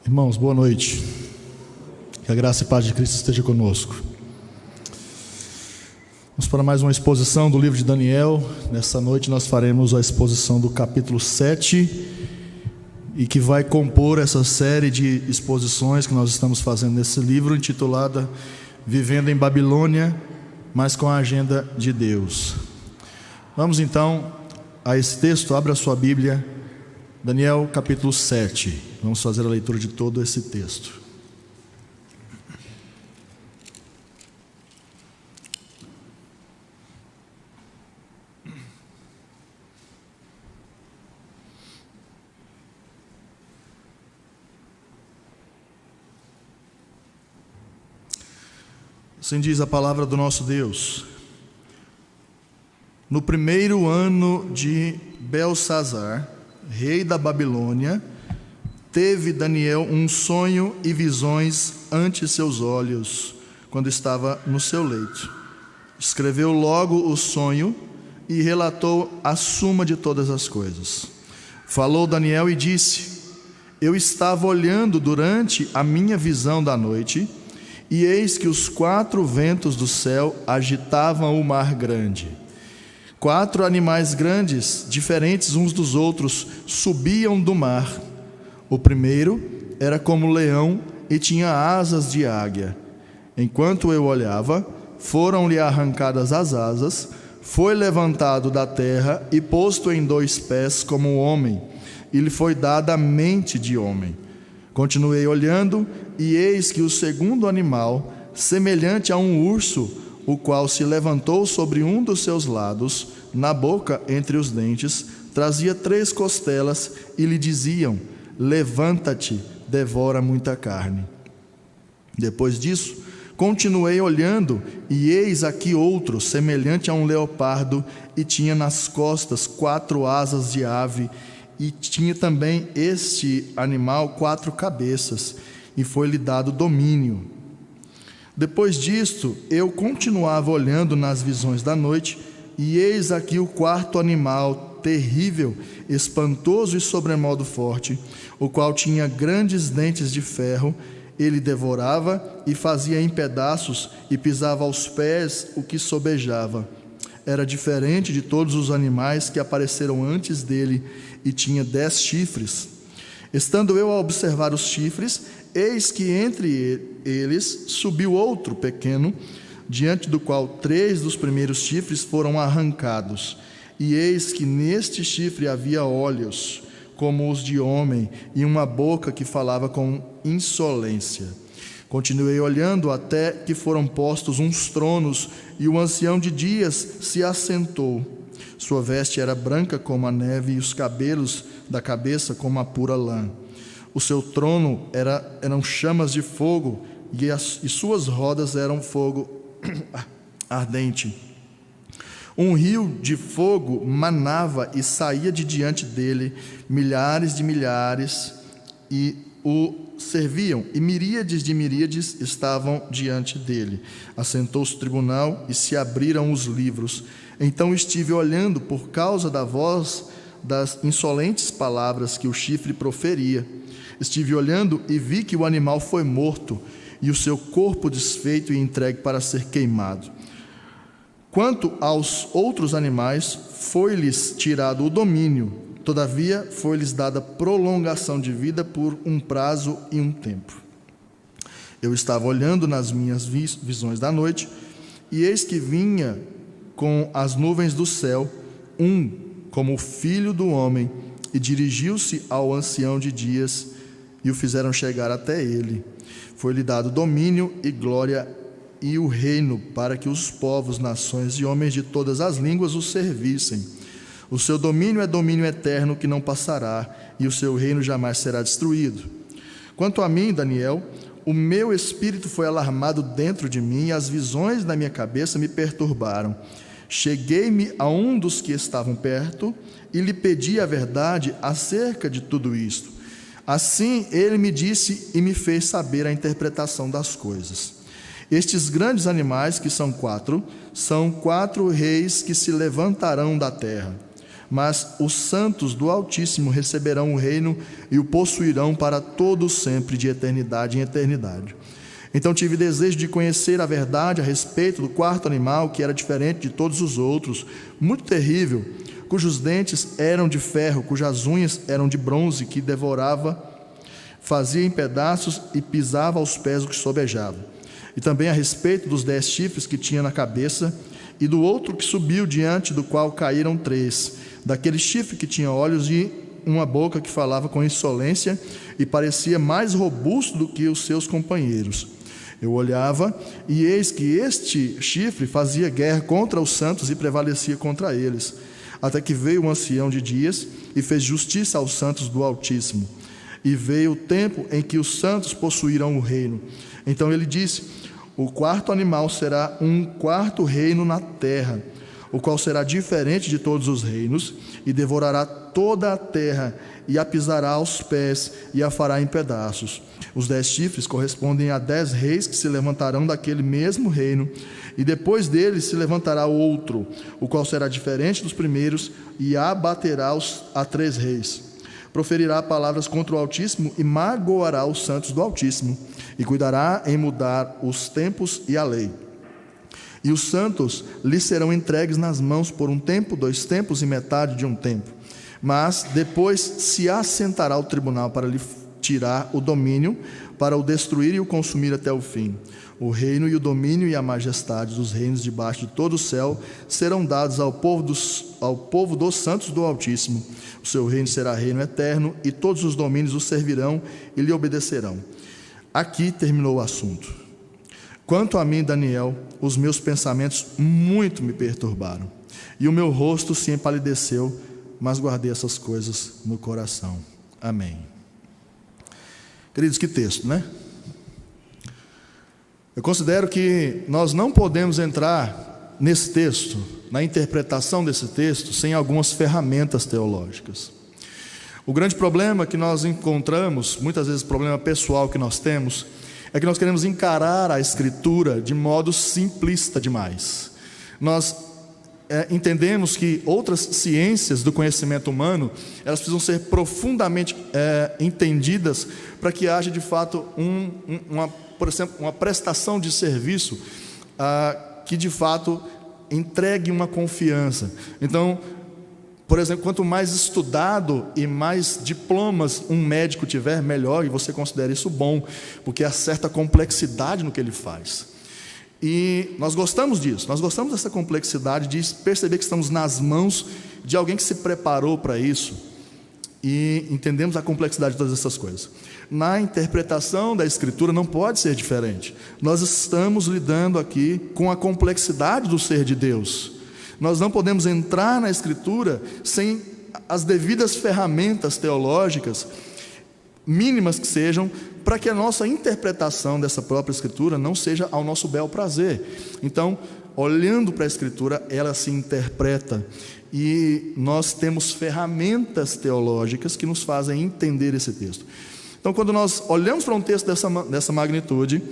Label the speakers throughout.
Speaker 1: Irmãos, boa noite. Que a graça e paz de Cristo esteja conosco. Vamos para mais uma exposição do livro de Daniel. Nessa noite nós faremos a exposição do capítulo 7 e que vai compor essa série de exposições que nós estamos fazendo nesse livro, intitulada Vivendo em Babilônia, mas com a agenda de Deus. Vamos então a esse texto. Abra a sua Bíblia, Daniel capítulo 7. Vamos fazer a leitura de todo esse texto. Assim diz a palavra do nosso Deus: no primeiro ano de Belsazar, rei da Babilônia, teve Daniel um sonho e visões ante seus olhos, quando estava no seu leito. Escreveu logo o sonho e relatou a suma de todas as coisas. Falou Daniel e disse: eu estava olhando durante a minha visão da noite, e eis que os 4 ventos do céu agitavam o mar grande. 4 animais grandes, diferentes uns dos outros, subiam do mar. O primeiro era como leão e tinha asas de águia. Enquanto eu olhava, foram-lhe arrancadas as asas, foi levantado da terra e posto em 2 pés como homem, e lhe foi dada a mente de homem. Continuei olhando, e eis que o segundo animal, semelhante a um urso, o qual se levantou sobre um dos seus lados, na boca entre os dentes, trazia 3 costelas, e lhe diziam: levanta-te, devora muita carne. Depois disso, continuei olhando, e eis aqui outro, semelhante a um leopardo, e tinha nas costas 4 asas de ave, e tinha também este animal 4 cabeças, e foi-lhe dado domínio. Depois disto, eu continuava olhando nas visões da noite, e eis aqui o 4º animal, terrível, espantoso e sobremodo forte, o qual tinha grandes dentes de ferro. Ele devorava e fazia em pedaços, e pisava aos pés o que sobejava. Era diferente de todos os animais que apareceram antes dele, e tinha 10 chifres. Estando eu a observar os chifres, eis que entre eles subiu outro pequeno, diante do qual 3 dos primeiros chifres foram arrancados. E eis que neste chifre havia olhos, como os de homem, e uma boca que falava com insolência. Continuei olhando até que foram postos uns tronos, e o ancião de dias se assentou. Sua veste era branca como a neve, e os cabelos da cabeça como a pura lã. O seu trono eram chamas de fogo, e suas rodas eram fogo ardente. Um rio de fogo manava e saía de diante dele, milhares de milhares e o serviam, e miríades de miríades estavam diante dele. Assentou-se o tribunal e se abriram os livros. Então estive olhando por causa da voz das insolentes palavras que o chifre proferia. Estive olhando e vi que o animal foi morto, e o seu corpo desfeito e entregue para ser queimado. Quanto aos outros animais, foi-lhes tirado o domínio, todavia foi-lhes dada prolongação de vida por um prazo e um tempo. Eu estava olhando nas minhas visões da noite, e eis que vinha com as nuvens do céu, como o filho do homem, e dirigiu-se ao ancião de dias, e o fizeram chegar até ele. Foi-lhe dado domínio e glória e o reino, para que os povos, nações e homens de todas as línguas o servissem. O seu domínio é domínio eterno que não passará, e o seu reino jamais será destruído. Quanto a mim, Daniel, o meu espírito foi alarmado dentro de mim, e as visões da minha cabeça me perturbaram. Cheguei-me a um dos que estavam perto, e lhe pedi a verdade acerca de tudo isto. Assim ele me disse e me fez saber a interpretação das coisas. Estes grandes animais, que são 4, são 4 reis que se levantarão da terra. mas os santos do Altíssimo receberão o reino e o possuirão para todo sempre, de eternidade em eternidade. Então tive desejo de conhecer a verdade a respeito do quarto animal, que era diferente de todos os outros, muito terrível, cujos dentes eram de ferro, cujas unhas eram de bronze, que devorava, fazia em pedaços e pisava aos pés o que sobejava. E também a respeito dos 10 chifres que tinha na cabeça, e do outro que subiu, diante do qual caíram 3, daquele chifre que tinha olhos e uma boca que falava com insolência e parecia mais robusto do que os seus companheiros. Eu olhava, e eis que este chifre fazia guerra contra os santos e prevalecia contra eles, até que veio o ancião de dias e fez justiça aos santos do Altíssimo. E veio o tempo em que os santos possuirão o reino. Então ele disse: o quarto animal será um quarto reino na terra, o qual será diferente de todos os reinos, e devorará toda a terra, e a pisará aos pés, e a fará em pedaços. Os 10 chifres correspondem a 10 reis que se levantarão daquele mesmo reino, e depois deles se levantará outro, o qual será diferente dos primeiros, e abaterá a 3 reis. Proferirá palavras contra o Altíssimo, e magoará os santos do Altíssimo, e cuidará em mudar os tempos e a lei. E os santos lhe serão entregues nas mãos por um tempo, 2 tempos e metade de um tempo. Mas depois se assentará o tribunal para lhe tirar o domínio, para o destruir e o consumir até o fim. O reino e o domínio e a majestade dos reinos debaixo de todo o céu serão dados ao povo dos santos do Altíssimo. O seu reino será reino eterno, e todos os domínios o servirão e lhe obedecerão. Aqui terminou o assunto. Quanto a mim, Daniel, os meus pensamentos muito me perturbaram, e o meu rosto se empalideceu, mas guardei essas coisas no coração. Amém. Queridos, que texto, né? Eu considero que nós não podemos entrar nesse texto, na interpretação desse texto, sem algumas ferramentas teológicas. O grande problema que nós encontramos, muitas vezes problema pessoal que nós temos, é que nós queremos encarar a Escritura de modo simplista demais. Nós entendemos que outras ciências do conhecimento humano, elas precisam ser profundamente entendidas para que haja de fato por exemplo, uma prestação de serviço que de fato entregue uma confiança. Então, por exemplo, quanto mais estudado e mais diplomas um médico tiver, melhor, e você considera isso bom, porque há certa complexidade no que ele faz. E nós gostamos disso, nós gostamos dessa complexidade, de perceber que estamos nas mãos de alguém que se preparou para isso, e entendemos a complexidade de todas essas coisas. Na interpretação da Escritura não pode ser diferente. Nós estamos lidando aqui com a complexidade do ser de Deus. Nós não podemos entrar na Escritura sem as devidas ferramentas teológicas, mínimas que sejam, para que a nossa interpretação dessa própria Escritura não seja ao nosso bel prazer. Então, olhando para a Escritura, ela se interpreta, e nós temos ferramentas teológicas que nos fazem entender esse texto. Então, quando nós olhamos para um texto dessa magnitude,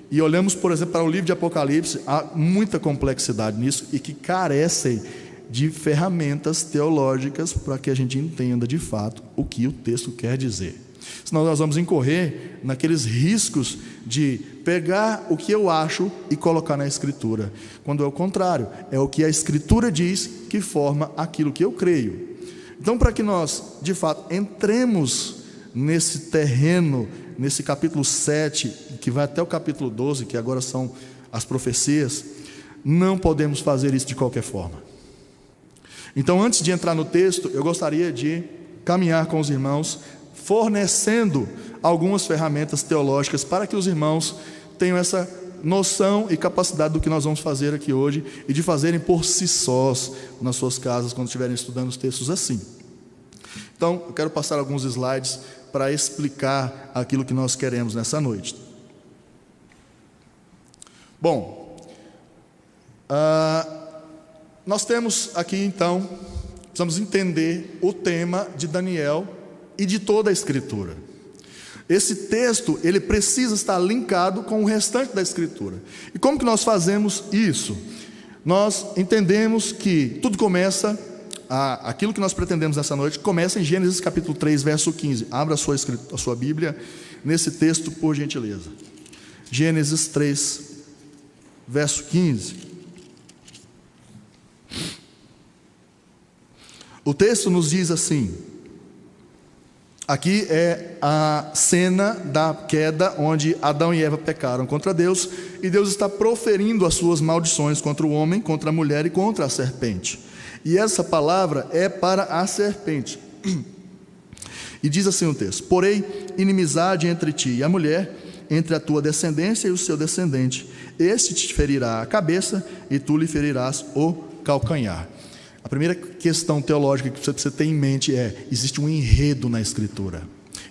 Speaker 1: e olhamos, por exemplo, para o livro de Apocalipse, há muita complexidade nisso, e que carecem de ferramentas teológicas para que a gente entenda de fato o que o texto quer dizer. Senão nós vamos incorrer naqueles riscos de pegar o que eu acho e colocar na Escritura, quando é o contrário, é o que a Escritura diz que forma aquilo que eu creio. Então, para que nós de fato entremos nesse terreno, nesse capítulo 7, que vai até o capítulo 12, que agora são as profecias, não podemos fazer isso de qualquer forma. Então, antes de entrar no texto, eu gostaria de caminhar com os irmãos, fornecendo algumas ferramentas teológicas para que os irmãos tenham essa noção e capacidade do que nós vamos fazer aqui hoje, e de fazerem por si sós nas suas casas, quando estiverem estudando os textos assim. Então, eu quero passar alguns slides para explicar aquilo que nós queremos nessa noite. Bom, nós temos aqui então, precisamos entender o tema de Daniel e de toda a Escritura. Esse texto, ele precisa estar linkado com o restante da Escritura. E como que nós fazemos isso? Nós entendemos que tudo começa aquilo que nós pretendemos nessa noite começa em Gênesis capítulo 3, verso 15. Abra a sua Bíblia nesse texto, por gentileza. Gênesis 3, verso 15. O texto nos diz assim. Aqui é a cena da queda, onde Adão e Eva pecaram contra Deus, e Deus está proferindo as suas maldições contra o homem, contra a mulher e contra a serpente. E essa palavra é para a serpente. E diz assim o texto: porém, inimizade entre ti e a mulher, entre a tua descendência e o seu descendente. Este te ferirá a cabeça, e tu lhe ferirás o calcanhar. A primeira questão teológica que você precisa ter em mente é: existe um enredo na Escritura,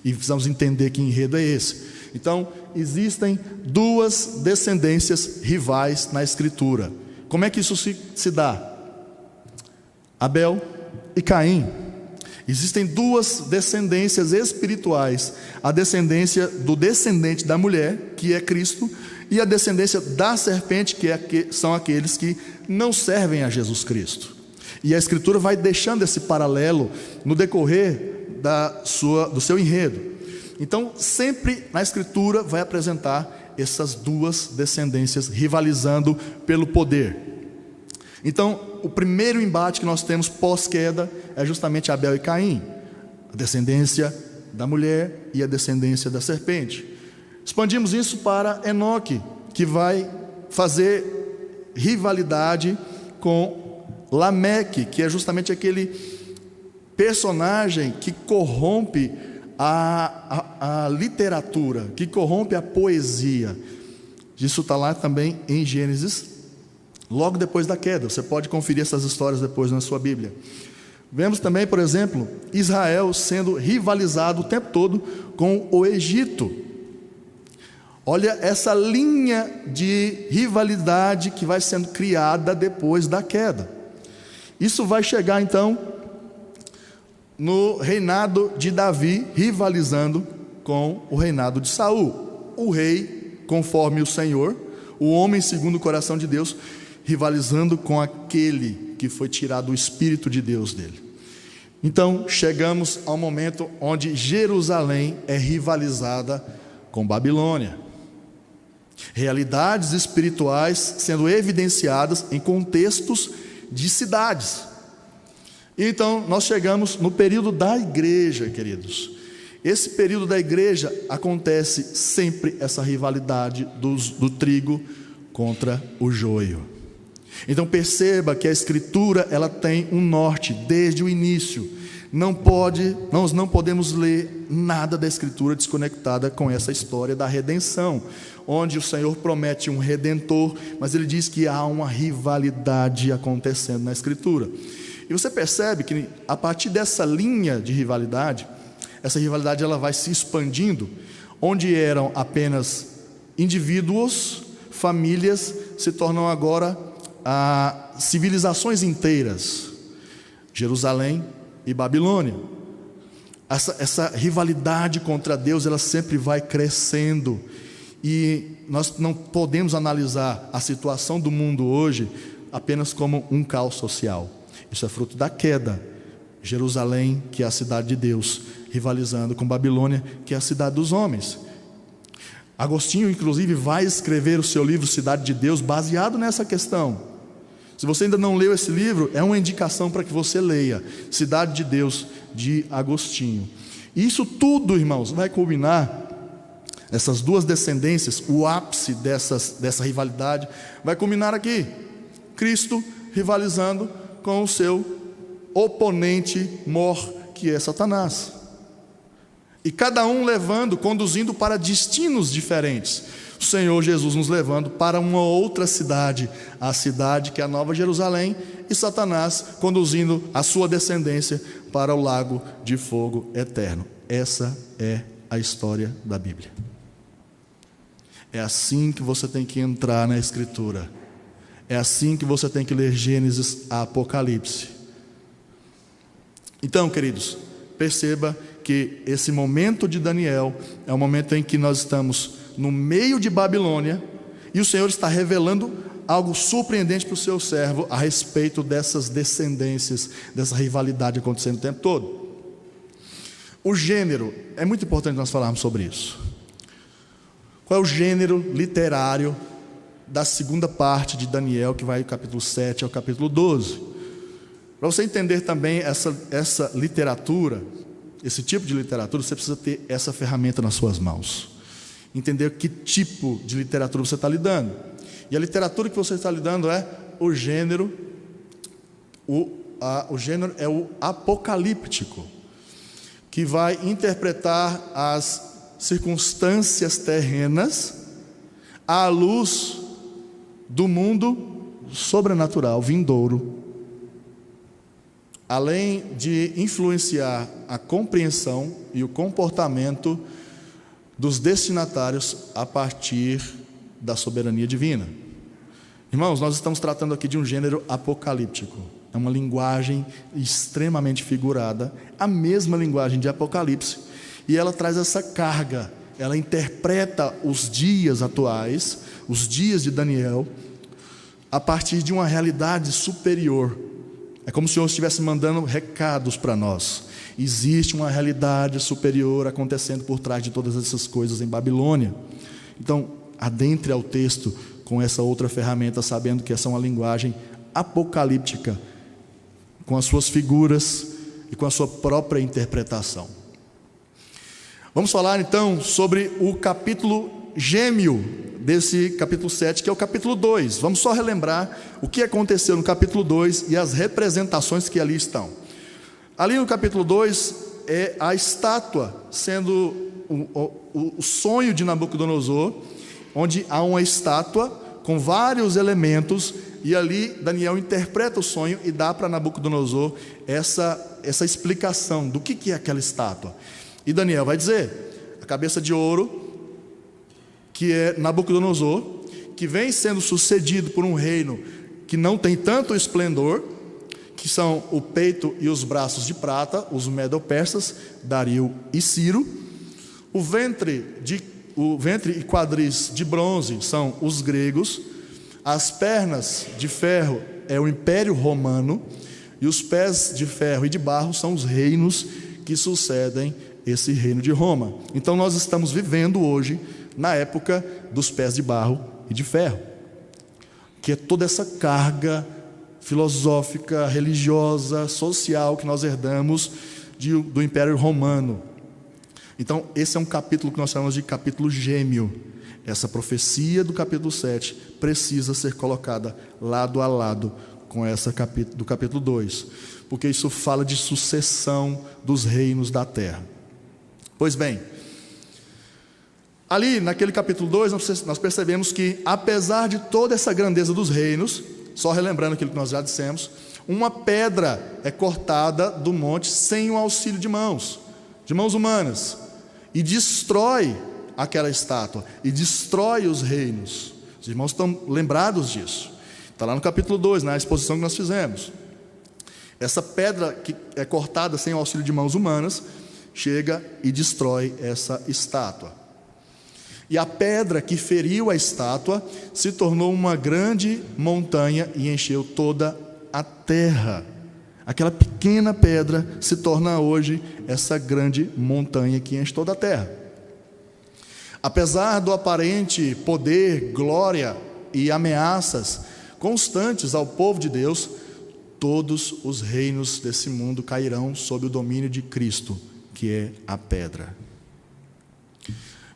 Speaker 1: e precisamos entender que enredo é esse. Então, existem duas descendências rivais na Escritura. Como é que isso se dá? Abel e Caim. Existem duas descendências espirituais: a descendência do descendente da mulher, que é Cristo, e a descendência da serpente, são aqueles que não servem a Jesus Cristo. E a Escritura vai deixando esse paralelo no decorrer do seu enredo. Então, sempre na Escritura vai apresentar essas duas descendências rivalizando pelo poder. Então, o primeiro embate que nós temos pós-queda é justamente Abel e Caim, a descendência da mulher e a descendência da serpente. Expandimos isso para Enoque, que vai fazer rivalidade com Lameque, que é justamente aquele personagem que corrompe a literatura, que corrompe a poesia. Isso está lá também em Gênesis, logo depois da queda. Você pode conferir essas histórias depois na sua Bíblia. Vemos também, por exemplo, Israel sendo rivalizado o tempo todo com o Egito. Olha essa linha de rivalidade que vai sendo criada depois da queda. Isso vai chegar então no reinado de Davi, rivalizando com o reinado de Saul. O rei conforme o Senhor, o homem segundo o coração de Deus, rivalizando com aquele que foi tirado o Espírito de Deus dele. Então chegamos ao momento onde Jerusalém é rivalizada com Babilônia. Realidades espirituais sendo evidenciadas em contextos de cidades. Então nós chegamos no período da igreja, queridos. Esse período da igreja acontece sempre essa rivalidade do trigo contra o joio. Então perceba que a Escritura ela tem um norte desde o início. Nós não podemos ler nada da Escritura desconectada com essa história da redenção, onde o Senhor promete um redentor, mas Ele diz que há uma rivalidade acontecendo na Escritura. E você percebe que a partir dessa linha de rivalidade, essa rivalidade ela vai se expandindo, onde eram apenas indivíduos, famílias, se tornam agora civilizações inteiras. Jerusalém e Babilônia. Essa rivalidade contra Deus, ela sempre vai crescendo, e nós não podemos analisar a situação do mundo hoje apenas como um caos social. Isso é fruto da queda. Jerusalém, que é a cidade de Deus, rivalizando com Babilônia, que é a cidade dos homens. Agostinho, inclusive, vai escrever o seu livro Cidade de Deus baseado nessa questão. Se você ainda não leu esse livro, é uma indicação para que você leia Cidade de Deus, de Agostinho. E isso tudo, irmãos, vai culminar, essas duas descendências, o ápice dessa rivalidade, vai culminar aqui: Cristo rivalizando com o seu oponente mor, que é Satanás. E cada um conduzindo para destinos diferentes. O Senhor Jesus nos levando para uma outra cidade, a cidade que é a Nova Jerusalém, e Satanás conduzindo a sua descendência para o lago de fogo eterno. Essa é a história da Bíblia. É assim que você tem que entrar na Escritura. É assim que você tem que ler Gênesis a Apocalipse. Então, queridos, perceba que esse momento de Daniel é o momento em que nós estamos no meio de Babilônia, e o Senhor está revelando algo surpreendente para o seu servo a respeito dessas descendências, dessa rivalidade acontecendo o tempo todo. O gênero, é muito importante nós falarmos sobre isso. Qual é o gênero literário da segunda parte de Daniel, que vai do capítulo 7 ao capítulo 12? Para você entender também essa literatura, esse tipo de literatura, você precisa ter essa ferramenta nas suas mãos. Entender que tipo de literatura você está lidando. E a literatura que você está lidando é o gênero, o gênero é o apocalíptico, que vai interpretar as circunstâncias terrenas à luz do mundo sobrenatural, vindouro, além de influenciar a compreensão e o comportamento dos destinatários a partir da soberania divina. Irmãos, nós estamos tratando aqui de um gênero apocalíptico. É uma linguagem extremamente figurada, a mesma linguagem de Apocalipse, e ela traz essa carga, ela interpreta os dias atuais, os dias de Daniel, a partir de uma realidade superior. É como se o Senhor estivesse mandando recados para nós. Existe uma realidade superior acontecendo por trás de todas essas coisas em Babilônia. Então, adentre ao texto com essa outra ferramenta, sabendo que essa é uma linguagem apocalíptica, com as suas figuras e com a sua própria interpretação. Vamos falar então sobre o capítulo gêmeo desse capítulo 7, que é o capítulo 2. Vamos só relembrar o que aconteceu no capítulo 2 e as representações que ali estão. Ali no capítulo 2 é a estátua, sendo o sonho de Nabucodonosor, onde há uma estátua com vários elementos, e ali Daniel interpreta o sonho e dá para Nabucodonosor essa explicação do que é aquela estátua. E Daniel vai dizer: a cabeça de ouro, que é Nabucodonosor, que vem sendo sucedido por um reino que não tem tanto esplendor, que são o peito e os braços de prata, os medo-persas, Dario e Ciro. O ventre e quadris de bronze são os gregos. As pernas de ferro é o Império Romano, e os pés de ferro e de barro são os reinos que sucedem esse reino de Roma. Então nós estamos vivendo hoje na época dos pés de barro e de ferro, que é toda essa carga filosófica, religiosa, social que nós herdamos do Império Romano. Então esse é um capítulo que nós chamamos de capítulo gêmeo. Essa profecia do capítulo 7 precisa ser colocada lado a lado com essa do capítulo 2, porque isso fala de sucessão dos reinos da terra. Pois bem, ali naquele capítulo 2 nós percebemos que, apesar de toda essa grandeza dos reinos, só relembrando aquilo que nós já dissemos, uma pedra é cortada do monte sem o auxílio de mãos humanas, e destrói aquela estátua, e destrói os reinos. Os irmãos estão lembrados disso. Está lá no capítulo 2, na exposição que nós fizemos. Essa pedra que é cortada sem o auxílio de mãos humanas, chega e destrói essa estátua. E a pedra que feriu a estátua se tornou uma grande montanha e encheu toda a terra. Aquela pequena pedra se torna hoje essa grande montanha que enche toda a terra. Apesar do aparente poder, glória e ameaças constantes ao povo de Deus, todos os reinos desse mundo cairão sob o domínio de Cristo, que é a pedra.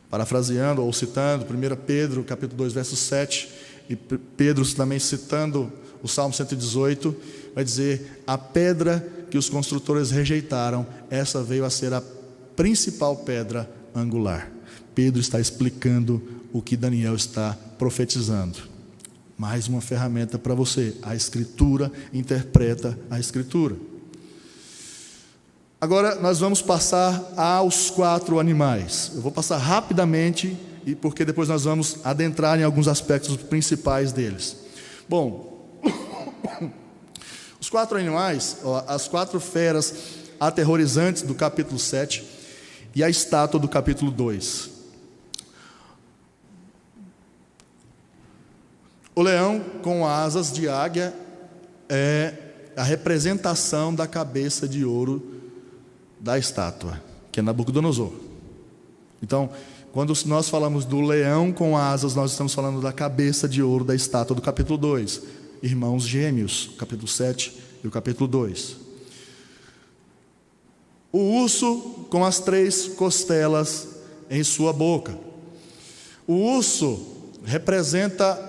Speaker 1: Parafraseando ou citando 1 Pedro, capítulo 2, verso 7, e Pedro também citando o Salmo 118, vai dizer: a pedra que os construtores rejeitaram, essa veio a ser a principal pedra angular. Pedro está explicando o que Daniel está profetizando. Mais uma ferramenta para você. A Escritura interpreta a Escritura. Agora nós vamos passar aos 4 animais. Eu vou passar rapidamente, porque depois nós vamos adentrar em alguns aspectos principais deles. Bom, os 4 animais, as 4 feras aterrorizantes do capítulo 7 e a estátua do capítulo 2. O leão com asas de águia é a representação da cabeça de ouro da estátua, que é Nabucodonosor. Então, quando nós falamos do leão com asas, nós estamos falando da cabeça de ouro da estátua do capítulo 2, irmãos gêmeos, capítulo 7 e o capítulo 2. O urso com as 3 costelas em sua boca. O urso representa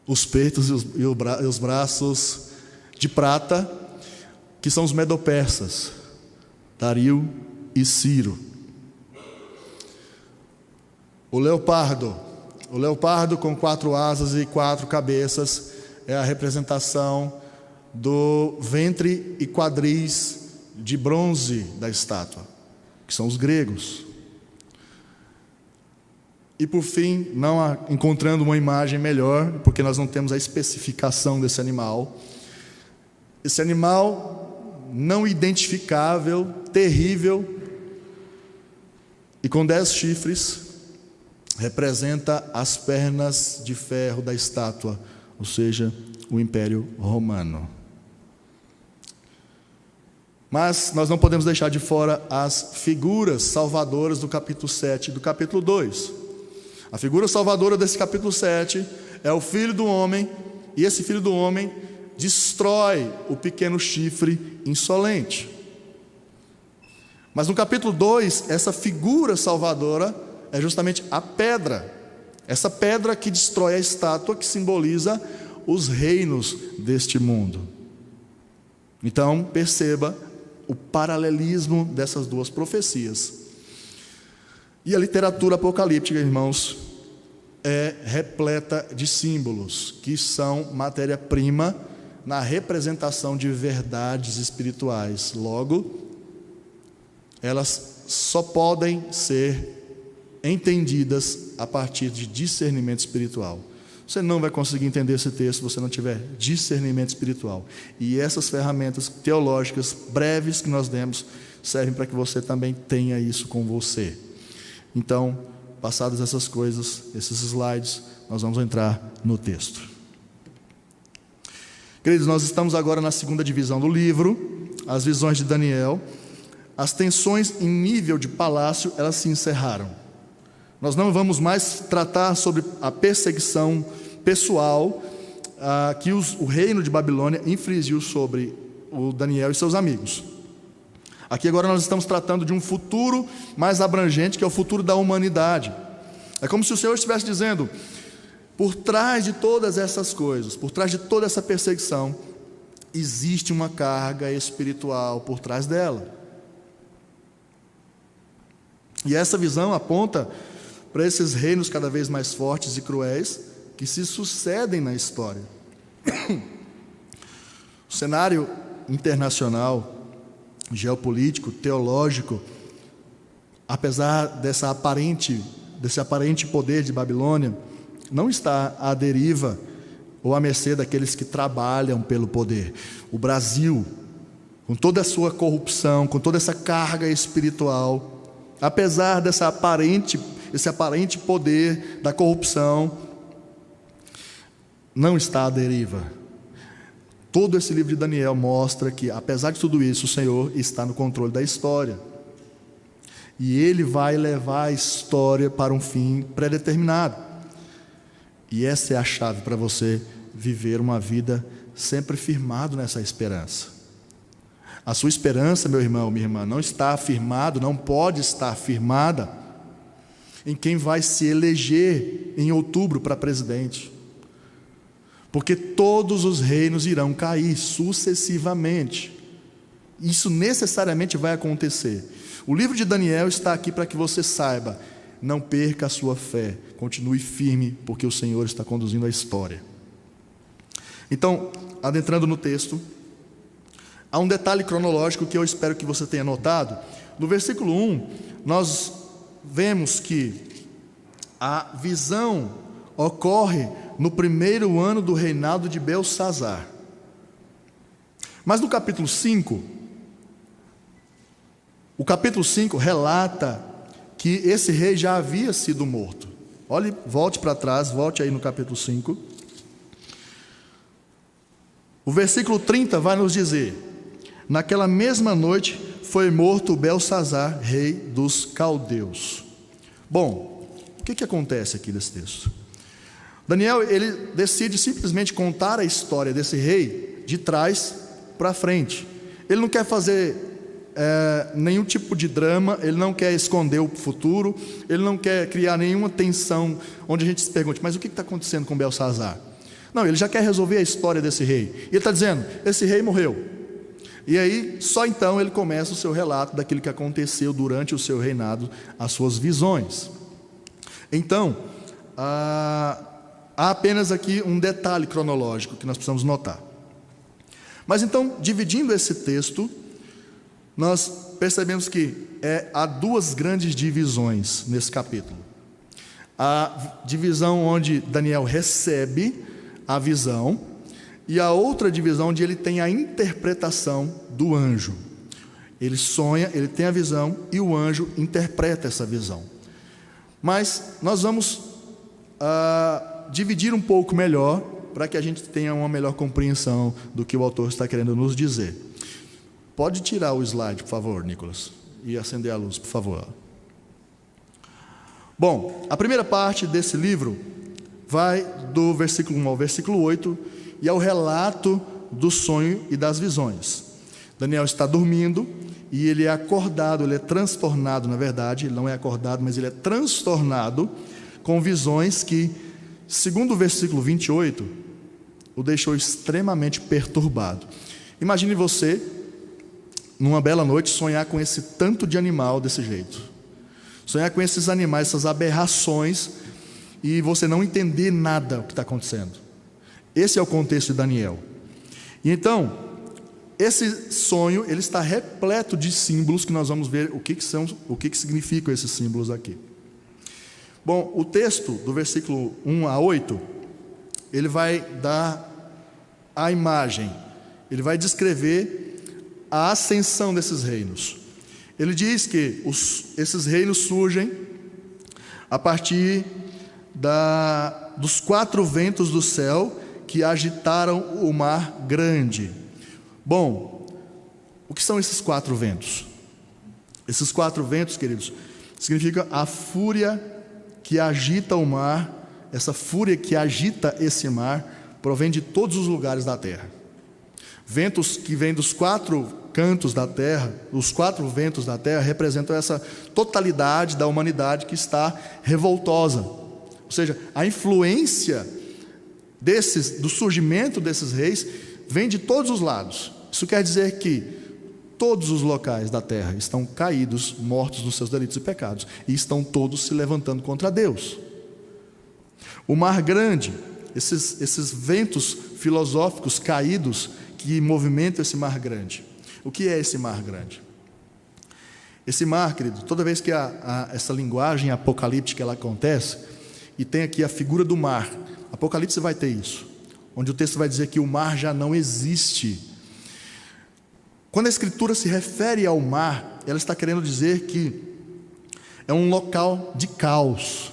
Speaker 1: os peitos e os braços de prata, que são os medo-persas, Dario e Ciro. O leopardo com 4 asas e 4 cabeças é a representação do ventre e quadris de bronze da estátua, que são os gregos. E por fim, não encontrando uma imagem melhor, porque nós não temos a especificação desse animal, esse animal não identificável, terrível, e com 10 chifres, representa as pernas de ferro da estátua, ou seja, o Império Romano. Mas nós não podemos deixar de fora as figuras salvadoras do capítulo 7 e do capítulo 2. A figura salvadora desse capítulo 7 é o Filho do Homem, e esse Filho do Homem destrói o pequeno chifre insolente. Mas no capítulo 2, essa figura salvadora é justamente a pedra, essa pedra que destrói a estátua, que simboliza os reinos deste mundo. Então, perceba o paralelismo dessas duas profecias. E a literatura apocalíptica, irmãos, é repleta de símbolos, que são matéria-prima na representação de verdades espirituais. Logo, elas só podem ser entendidas a partir de discernimento espiritual. Você não vai conseguir entender esse texto se você não tiver discernimento espiritual. E essas ferramentas teológicas breves que nós demos servem para que você também tenha isso com você. Então, passadas essas coisas, esses slides, nós vamos entrar no texto. Queridos, nós estamos agora na segunda divisão do livro, as visões de Daniel. As tensões em nível de palácio, elas se encerraram. Nós não vamos mais tratar sobre a perseguição pessoal que o reino de Babilônia infligiu sobre o Daniel e seus amigos. Aqui agora nós estamos tratando de um futuro mais abrangente, que é o futuro da humanidade. É como se o Senhor estivesse dizendo: por trás de todas essas coisas, por trás de toda essa perseguição, existe uma carga espiritual por trás dela. E essa visão aponta para esses reinos cada vez mais fortes e cruéis que se sucedem na história. O cenário internacional, geopolítico, teológico, apesar desse aparente poder de Babilônia, não está à deriva ou à mercê daqueles que trabalham pelo poder. O Brasil, com toda a sua corrupção, com toda essa carga espiritual, apesar esse aparente poder da corrupção, não está à deriva. Todo esse livro de Daniel mostra que, apesar de tudo isso, o Senhor está no controle da história. E Ele vai levar a história para um fim pré-determinado. E essa é a chave para você viver uma vida sempre firmado nessa esperança. A sua esperança, meu irmão, minha irmã, não está firmado, não pode estar firmada em quem vai se eleger em outubro para presidente. Porque todos os reinos irão cair sucessivamente. Isso necessariamente vai acontecer. O livro de Daniel está aqui para que você saiba: não perca a sua fé, continue firme, porque o Senhor está conduzindo a história. Então, adentrando no texto, há um detalhe cronológico que eu espero que você tenha notado. No versículo 1, nós vemos que a visão ocorre no primeiro ano do reinado de Belsazar. Mas no capítulo 5, o capítulo 5 relata que esse rei já havia sido morto. Olhe, volte para trás, volte aí no capítulo 5. O versículo 30 vai nos dizer: naquela mesma noite foi morto Belsazar, rei dos caldeus. Bom, o que acontece aqui nesse texto? Daniel, ele decide simplesmente contar a história desse rei de trás para frente. Ele não quer fazer nenhum tipo de drama, ele não quer esconder o futuro, ele não quer criar nenhuma tensão onde a gente se pergunte: mas o que está acontecendo com Belsazar? Não, ele já quer resolver a história desse rei. E ele está dizendo: esse rei morreu. E aí, só então ele começa o seu relato daquilo que aconteceu durante o seu reinado, as suas visões. Então, há apenas aqui um detalhe cronológico que nós precisamos notar. Mas então, dividindo esse texto, nós percebemos que há duas grandes divisões nesse capítulo. A divisão onde Daniel recebe a visão, e a outra divisão onde ele tem a interpretação do anjo. Ele sonha, ele tem a visão e o anjo interpreta essa visão. Mas nós vamos dividir um pouco melhor, para que a gente tenha uma melhor compreensão do que o autor está querendo nos dizer. Pode tirar o slide, por favor, Nicolas, e acender a luz, por favor. Bom, a primeira parte desse livro vai do versículo 1 ao versículo 8, e é o relato do sonho e das visões. Daniel está dormindo, e ele é acordado, ele é transtornado, na verdade, ele não é acordado, mas ele é transtornado com visões que, segundo o versículo 28, o deixou extremamente perturbado. Imagine você, numa bela noite, sonhar com esse tanto de animal desse jeito. Sonhar com esses animais, essas aberrações, e você não entender nada o que está acontecendo. Esse é o contexto de Daniel. E então, esse sonho, ele está repleto de símbolos, que nós vamos ver o que significam esses símbolos aqui. Bom, o texto do versículo 1 a 8, ele vai dar a imagem, ele vai descrever a ascensão desses reinos. Ele diz que esses reinos surgem a partir dos 4 ventos do céu que agitaram o mar grande. Bom, o que são esses 4 ventos? Esses 4 ventos, queridos, significa a fúria que agita o mar. Essa fúria que agita esse mar provém de todos os lugares da terra. Ventos que vêm dos 4 cantos da terra, os 4 ventos da terra representam essa totalidade da humanidade que está revoltosa. Ou seja, a influência do surgimento desses reis vem de todos os lados. Isso quer dizer que todos os locais da terra estão caídos, mortos nos seus delitos e pecados, e estão todos se levantando contra Deus. O mar grande, esses ventos filosóficos caídos que movimentam esse mar grande. O que é esse mar grande? Esse mar, querido, toda vez que essa linguagem apocalíptica ela acontece, e tem aqui a figura do mar, Apocalipse vai ter isso, onde o texto vai dizer que o mar já não existe. Quando a Escritura se refere ao mar, ela está querendo dizer que é um local de caos,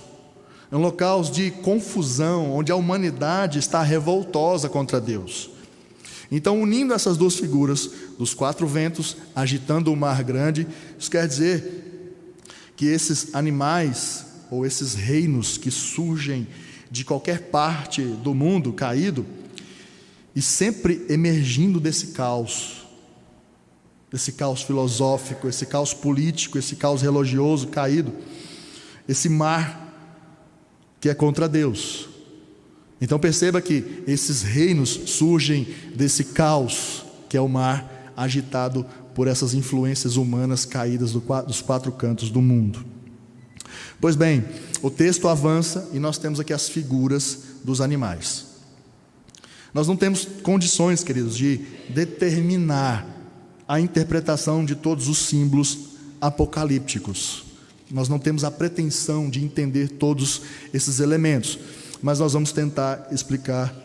Speaker 1: é um local de confusão, onde a humanidade está revoltosa contra Deus. Então, unindo essas duas figuras, dos 4 ventos agitando o mar grande, isso quer dizer que esses animais, ou esses reinos que surgem de qualquer parte do mundo caído, e sempre emergindo desse caos filosófico, esse caos político, esse caos religioso caído, esse mar que é contra Deus. Então perceba que esses reinos surgem desse caos que é o mar agitado por essas influências humanas caídas dos 4 cantos do mundo. Pois bem, o texto avança e nós temos aqui as figuras dos animais. Nós não temos condições, queridos, de determinar a interpretação de todos os símbolos apocalípticos. Nós não temos a pretensão de entender todos esses elementos, mas nós vamos tentar explicar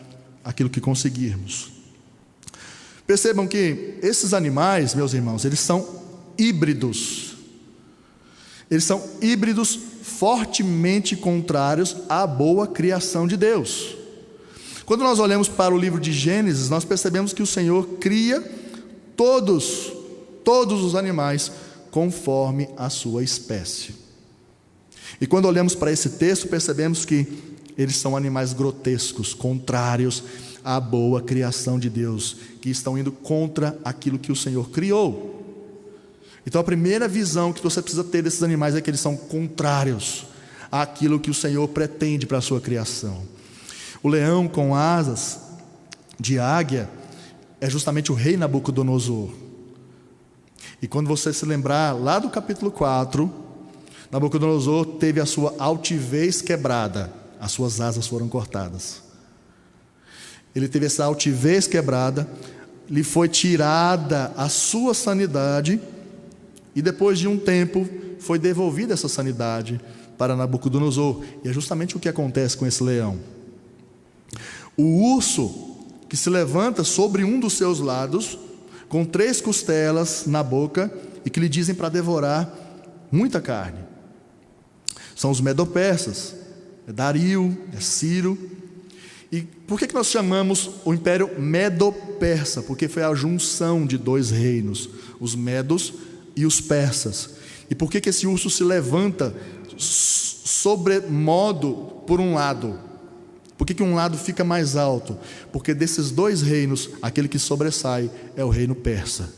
Speaker 1: aquilo que conseguirmos. Percebam que esses animais, meus irmãos, eles são híbridos. Eles são híbridos fortemente contrários à boa criação de Deus. Quando nós olhamos para o livro de Gênesis, nós percebemos que o Senhor cria todos os animais conforme a sua espécie. E quando olhamos para esse texto, percebemos que eles são animais grotescos, contrários à boa criação de Deus, que estão indo contra aquilo que o Senhor criou. Então a primeira visão que você precisa ter desses animais é que eles são contrários àquilo que o Senhor pretende para a sua criação. O leão com asas de águia é justamente o rei Nabucodonosor. E quando você se lembrar lá do capítulo 4, Nabucodonosor teve a sua altivez quebrada, as suas asas foram cortadas. Ele teve essa altivez quebrada, lhe foi tirada a sua sanidade, e depois de um tempo foi devolvida essa sanidade para Nabucodonosor. E é justamente o que acontece com esse leão. O urso que se levanta sobre um dos seus lados, com 3 costelas na boca, e que lhe dizem para devorar muita carne. São os medo-persas, é Dario, é Ciro. E por que nós chamamos o império medo-persa? Porque foi a junção de 2 reinos, os medos e os persas. E por que esse urso se levanta sobremodo por um lado? Por que um lado fica mais alto? Porque desses 2 reinos, aquele que sobressai é o reino persa.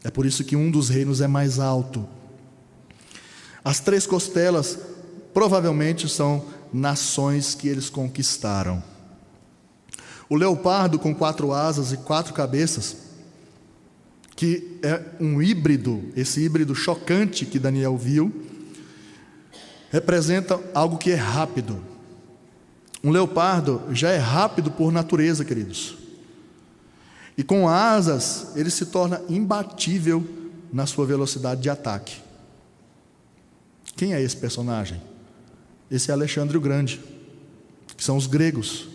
Speaker 1: É por isso que um dos reinos é mais alto. As 3 costelas provavelmente são nações que eles conquistaram. O leopardo com 4 asas e 4 cabeças, que é um híbrido, esse híbrido chocante que Daniel viu, representa algo que é rápido. Um leopardo já é rápido por natureza, queridos. E com asas, ele se torna imbatível na sua velocidade de ataque. Quem é esse personagem? Esse é Alexandre o Grande, que são os gregos.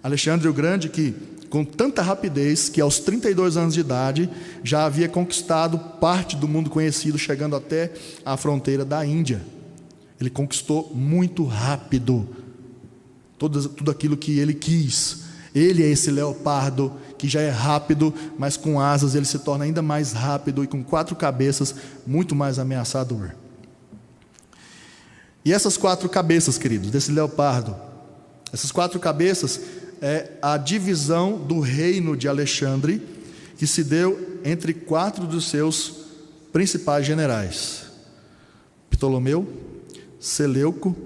Speaker 1: Alexandre o Grande, que com tanta rapidez, que aos 32 anos de idade, já havia conquistado parte do mundo conhecido, chegando até a fronteira da Índia. Ele conquistou muito rápido tudo aquilo que ele quis. Ele é esse leopardo que já é rápido, mas com asas ele se torna ainda mais rápido, e com 4 cabeças, muito mais ameaçador. E essas 4 cabeças, queridos, desse leopardo, essas 4 cabeças é a divisão do reino de Alexandre, que se deu entre 4 dos seus principais generais: Ptolomeu, Seleuco,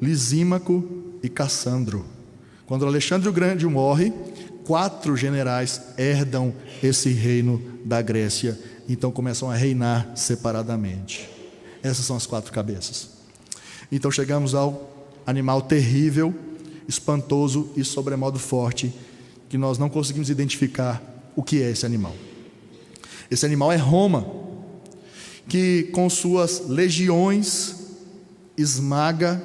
Speaker 1: Lisímaco e Cassandro. Quando Alexandre o Grande morre, 4 generais herdam esse reino da Grécia, então começam a reinar separadamente. Essas são as 4 cabeças. Então chegamos ao animal terrível, espantoso e sobremodo forte, que nós não conseguimos identificar o que é esse animal. Esse animal é Roma, que com suas legiões esmaga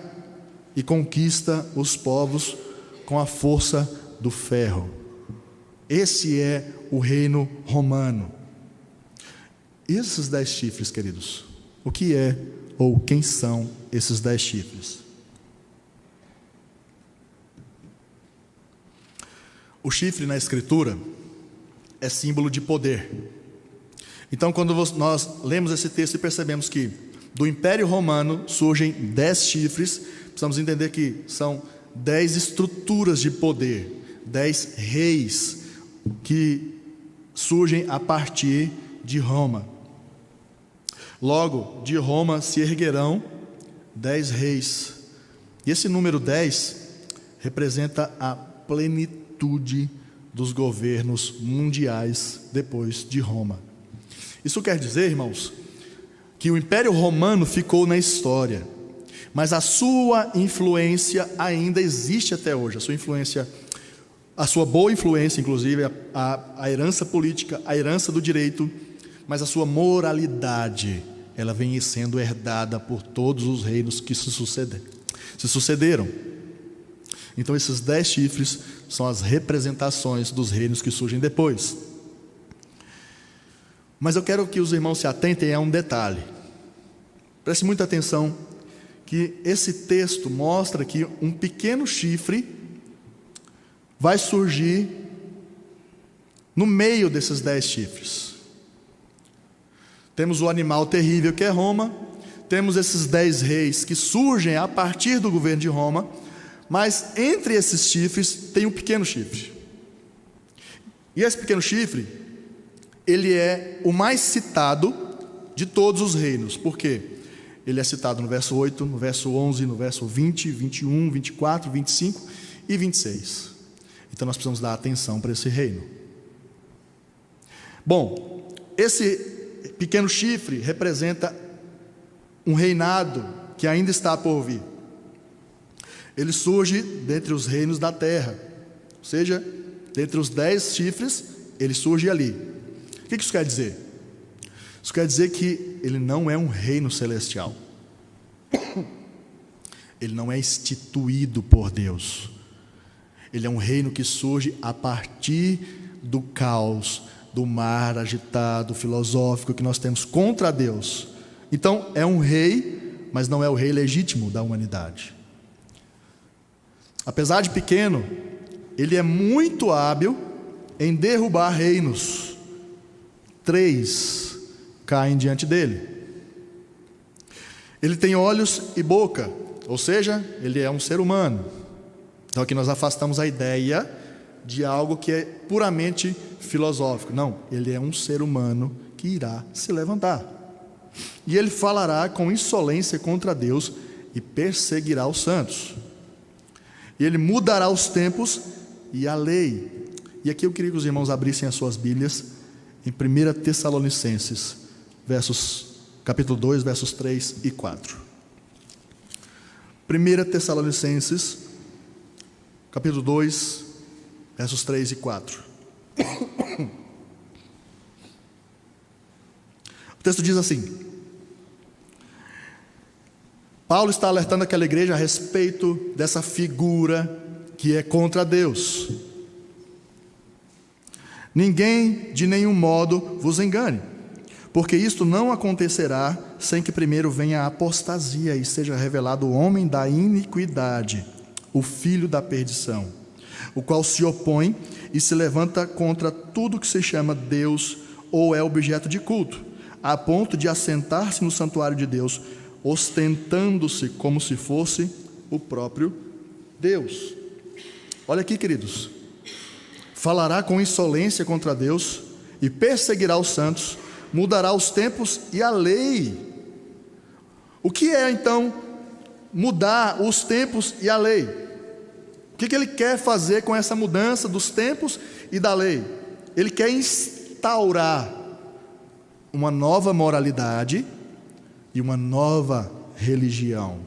Speaker 1: e conquista os povos com a força do ferro. Esse é o reino romano. E esses 10 chifres, queridos? O que é ou quem são esses 10 chifres? O chifre na Escritura é símbolo de poder. Então, quando nós lemos esse texto e percebemos que do Império Romano surgem 10 chifres, precisamos entender que são 10 estruturas de poder, 10 reis que surgem a partir de Roma. Logo, de Roma se erguerão 10 reis. E esse número 10 representa a plenitude dos governos mundiais depois de Roma. Isso quer dizer, irmãos, que o Império Romano ficou na história, mas a sua influência ainda existe até hoje. A sua influência, a sua boa influência, inclusive, a herança política, a herança do direito, mas a sua moralidade, ela vem sendo herdada por todos os reinos que se sucederam. Então esses 10 chifres são as representações dos reinos que surgem depois. Mas eu quero que os irmãos se atentem a um detalhe. Preste muita atenção que esse texto mostra que um pequeno chifre vai surgir no meio desses 10 chifres. Temos o animal terrível que é Roma, temos esses 10 reis que surgem a partir do governo de Roma, mas entre esses chifres tem um pequeno chifre. E esse pequeno chifre, ele é o mais citado de todos os reinos. Por quê? Ele é citado no verso 8, no verso 11, no verso 20, 21, 24, 25 e 26. Então nós precisamos dar atenção para esse reino. Bom, esse pequeno chifre representa um reinado que ainda está por vir. Ele surge dentre os reinos da terra, ou seja, dentre os 10 chifres, ele surge ali. O que isso quer dizer? Isso quer dizer que ele não é um reino celestial. Ele não é instituído por Deus. Ele é um reino que surge a partir do caos, do mar agitado, filosófico que nós temos contra Deus. Então, é um rei, mas não é o rei legítimo da humanidade. Apesar de pequeno, ele é muito hábil em derrubar reinos. 3 caem diante dele. Ele tem olhos e boca, ou seja, ele é um ser humano. Então aqui nós afastamos a ideia de algo que é puramente filosófico. Não, ele é um ser humano que irá se levantar. E ele falará com insolência contra Deus e perseguirá os santos. E ele mudará os tempos e a lei. E aqui eu queria que os irmãos abrissem as suas Bíblias em 1 Tessalonicenses, capítulo 2, versos 3 e 4. 1 Tessalonicenses, capítulo 2, versos 3 e 4. O texto diz assim: Paulo está alertando aquela igreja a respeito dessa figura que é contra Deus. Ninguém de nenhum modo vos engane, porque isto não acontecerá sem que primeiro venha a apostasia e seja revelado o homem da iniquidade, o filho da perdição, o qual se opõe e se levanta contra tudo que se chama Deus ou é objeto de culto, a ponto de assentar-se no santuário de Deus, ostentando-se como se fosse o próprio Deus. Olha aqui, queridos: falará com insolência contra Deus e perseguirá os santos, mudará os tempos e a lei. O que é então mudar os tempos e a lei? O que ele quer fazer com essa mudança dos tempos e da lei? Ele quer instaurar uma nova moralidade e uma nova religião,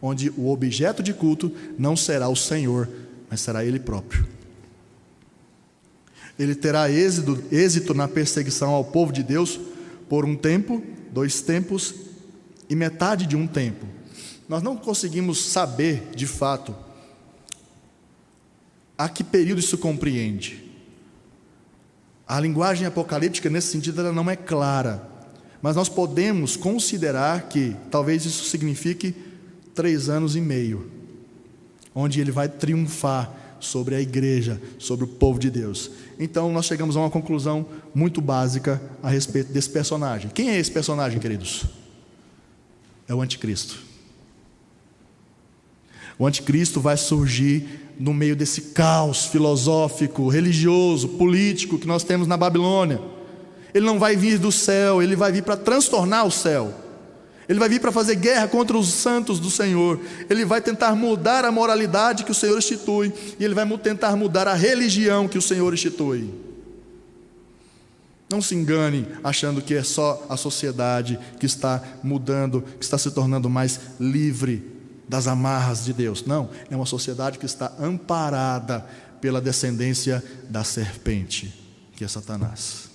Speaker 1: onde o objeto de culto não será o Senhor, mas será Ele próprio. Ele terá êxito na perseguição ao povo de Deus por 1 tempo, 2 tempos e metade de 1 tempo. Nós não conseguimos saber de fato a que período isso compreende. A linguagem apocalíptica nesse sentido ela não é clara, mas nós podemos considerar que talvez isso signifique 3 anos e meio, onde ele vai triunfar sobre a igreja, sobre o povo de Deus. Então nós chegamos a uma conclusão muito básica a respeito desse personagem. Quem é esse personagem, queridos? É o anticristo. O anticristo vai surgir no meio desse caos filosófico, religioso, político que nós temos na Babilônia. Ele não vai vir do céu, ele vai vir para transtornar o céu. Ele vai vir para fazer guerra contra os santos do Senhor. Ele vai tentar mudar a moralidade que o Senhor institui, e ele vai tentar mudar a religião que o Senhor institui. Não se engane achando que é só a sociedade que está mudando, que está se tornando mais livre das amarras de Deus. Não, é uma sociedade que está amparada pela descendência da serpente, que é Satanás.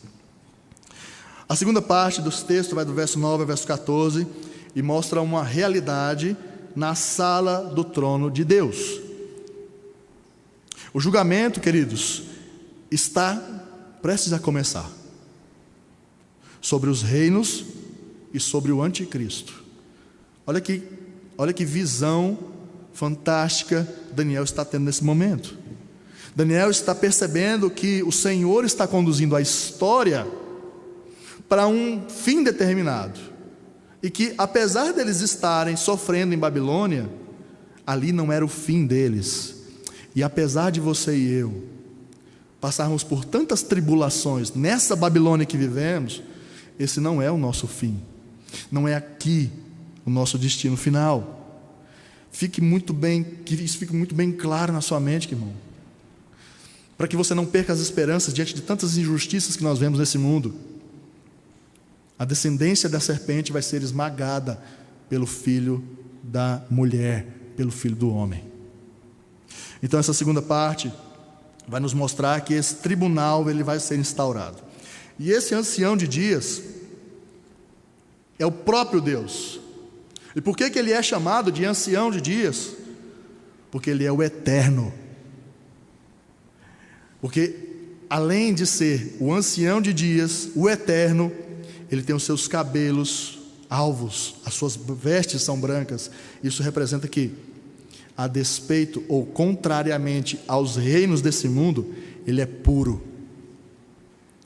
Speaker 1: A segunda parte dos textos vai do verso 9 ao verso 14 e mostra uma realidade na sala do trono de Deus. O julgamento, queridos, está prestes a começar sobre os reinos e sobre o anticristo. Olha que visão fantástica Daniel está tendo nesse momento. Daniel está percebendo que o Senhor está conduzindo a história para um fim determinado, e que apesar deles estarem sofrendo em Babilônia, ali não era o fim deles. E apesar de você e eu passarmos por tantas tribulações nessa Babilônia que vivemos, esse não é o nosso fim, não é aqui o nosso destino final. Que isso fique muito bem claro na sua mente, irmão, para que você não perca as esperanças diante de tantas injustiças que nós vemos nesse mundo. A descendência da serpente vai ser esmagada pelo filho da mulher, pelo filho do homem. Então essa segunda parte vai nos mostrar que esse tribunal ele vai ser instaurado. E esse ancião de dias é o próprio Deus. E por que ele é chamado de ancião de dias? Porque ele é o eterno. Porque além de ser o ancião de dias, o eterno, ele tem os seus cabelos alvos, as suas vestes são brancas. Isso representa que, a despeito ou contrariamente aos reinos desse mundo, ele é puro.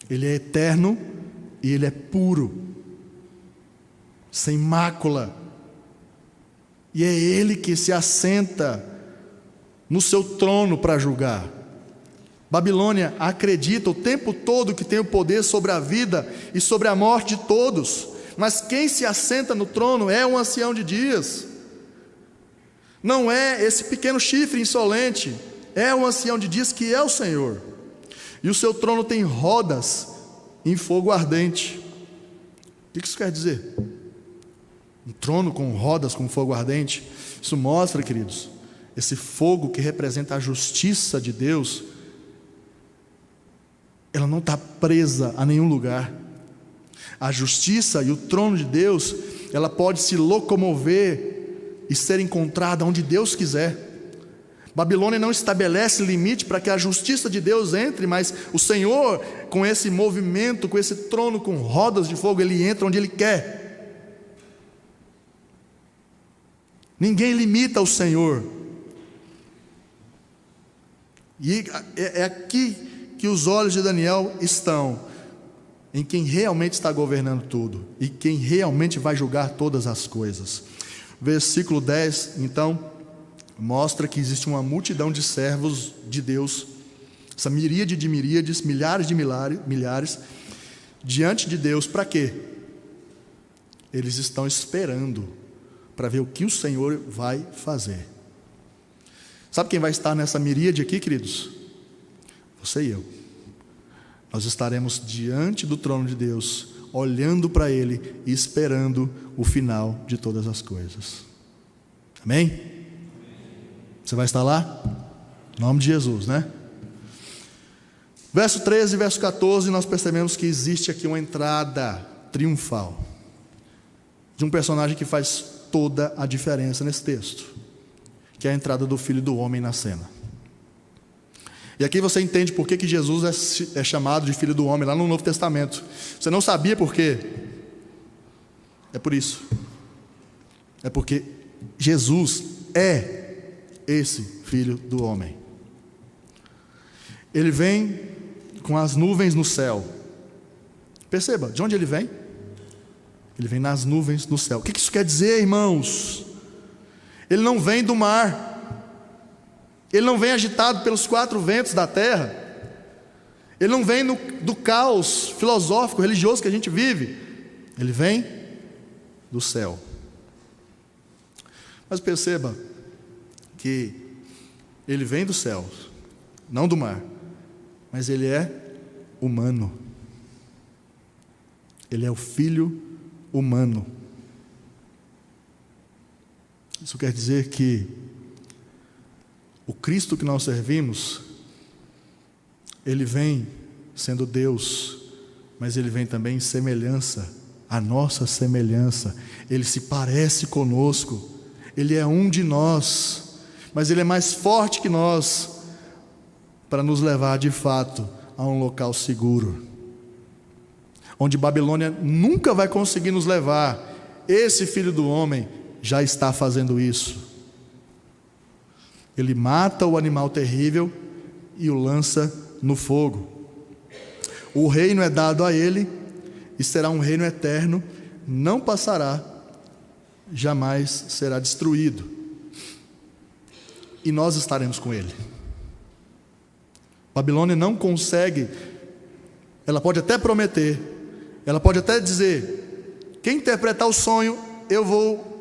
Speaker 1: Ele é eterno e ele é puro, sem mácula. E é ele que se assenta no seu trono para julgar. Babilônia acredita o tempo todo que tem o poder sobre a vida e sobre a morte de todos, mas quem se assenta no trono é um ancião de dias. Não é esse pequeno chifre insolente, é um ancião de dias que é o Senhor. E o seu trono tem rodas em fogo ardente. O que isso quer dizer? Um trono com rodas com fogo ardente. Isso mostra, queridos, esse fogo que representa a justiça de Deus. Ela não está presa a nenhum lugar. A justiça e o trono de Deus, ela pode se locomover e ser encontrada onde Deus quiser. Babilônia não estabelece limite para que a justiça de Deus entre, mas o Senhor, com esse movimento, com esse trono com rodas de fogo, ele entra onde ele quer. Ninguém limita o Senhor. E é aqui que os olhos de Daniel estão, em quem realmente está governando tudo e quem realmente vai julgar todas as coisas. Versículo 10, então, mostra que existe uma multidão de servos de Deus, essa miríade de miríades, milhares de milhares, diante de Deus. Para quê? Eles estão esperando para ver o que o Senhor vai fazer. Sabe quem vai estar nessa miríade aqui, queridos? Você e eu. Nós estaremos diante do trono de Deus, olhando para Ele e esperando o final de todas as coisas. Amém? Você vai estar lá? Em nome de Jesus, né? Verso 13 e verso 14, nós percebemos que existe aqui uma entrada triunfal de um personagem que faz toda a diferença nesse texto, que é a entrada do Filho do Homem na cena. E aqui você entende por que Jesus é chamado de Filho do Homem lá no Novo Testamento. Você não sabia por quê? É por isso. É porque Jesus é esse Filho do Homem. Ele vem com as nuvens no céu. Perceba, de onde ele vem? Ele vem nas nuvens no céu. O que isso quer dizer, irmãos? Ele não vem do mar. Ele não vem agitado pelos quatro ventos da terra. Ele não vem do caos filosófico, religioso que a gente vive. Ele vem do céu. Mas perceba que ele vem do céu, não do mar, mas ele é humano. Ele é o Filho humano. Isso quer dizer que o Cristo que nós servimos, ele vem sendo Deus, mas ele vem também em semelhança, a nossa semelhança. Ele se parece conosco, ele é um de nós, mas ele é mais forte que nós, para nos levar de fato a um local seguro, onde Babilônia nunca vai conseguir nos levar. Esse Filho do Homem já está fazendo isso. Ele mata o animal terrível e o lança no fogo. O reino é dado a ele e será um reino eterno, não passará, jamais será destruído. E nós estaremos com ele. Babilônia não consegue, ela pode até prometer, ela pode até dizer: quem interpretar o sonho, eu vou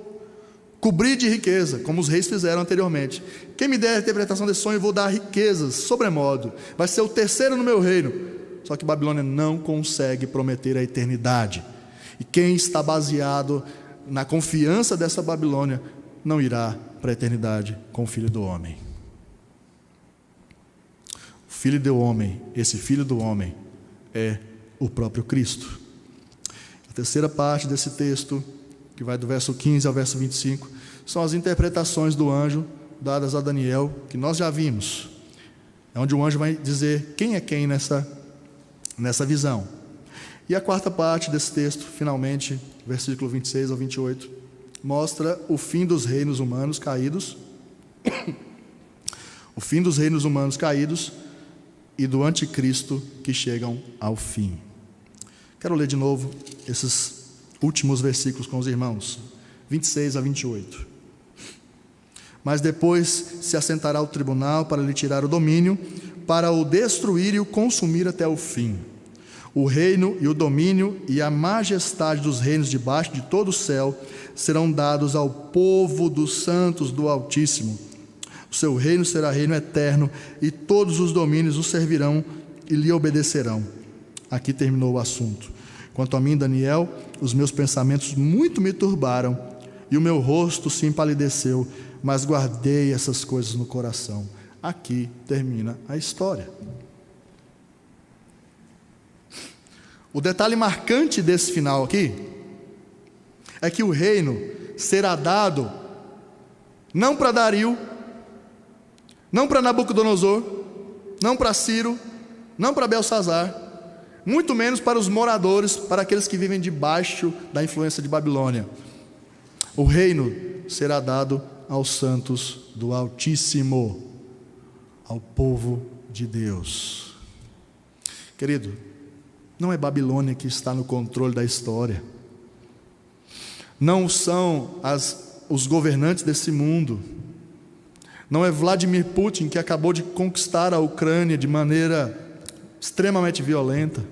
Speaker 1: cobrir de riqueza, como os reis fizeram anteriormente. Quem me der a interpretação desse sonho, eu vou dar riquezas, sobremodo. Vai ser o terceiro no meu reino. Só que Babilônia não consegue prometer a eternidade. E quem está baseado na confiança dessa Babilônia, não irá para a eternidade com o Filho do Homem. O Filho do Homem, esse Filho do Homem, é o próprio Cristo. A terceira parte desse texto, que vai do verso 15 ao verso 25, são as interpretações do anjo dadas a Daniel, que nós já vimos. É onde o anjo vai dizer quem é quem nessa visão. E a quarta parte desse texto, finalmente, versículo 26 ao 28, mostra o fim dos reinos humanos caídos, o fim dos reinos humanos caídos e do anticristo que chegam ao fim. Quero ler de novo esses últimos versículos com os irmãos, 26 a 28. Mas depois se assentará o tribunal para lhe tirar o domínio, para o destruir e o consumir até o fim. O reino e o domínio e a majestade dos reinos debaixo de todo o céu serão dados ao povo dos santos do Altíssimo. O seu reino será reino eterno, e todos os domínios o servirão e lhe obedecerão. Aqui terminou o assunto. Quanto a mim, Daniel, os meus pensamentos muito me turbaram, e o meu rosto se empalideceu, mas guardei essas coisas no coração. Aqui termina a história. O detalhe marcante desse final aqui é que o reino será dado não para Dario, não para Nabucodonosor, não para Ciro, não para Belsazar, muito menos para os moradores, para aqueles que vivem debaixo da influência de Babilônia. O reino será dado aos santos do Altíssimo, ao povo de Deus. Querido, não é Babilônia que está no controle da história. Não são os governantes desse mundo. Não é Vladimir Putin que acabou de conquistar a Ucrânia de maneira extremamente violenta.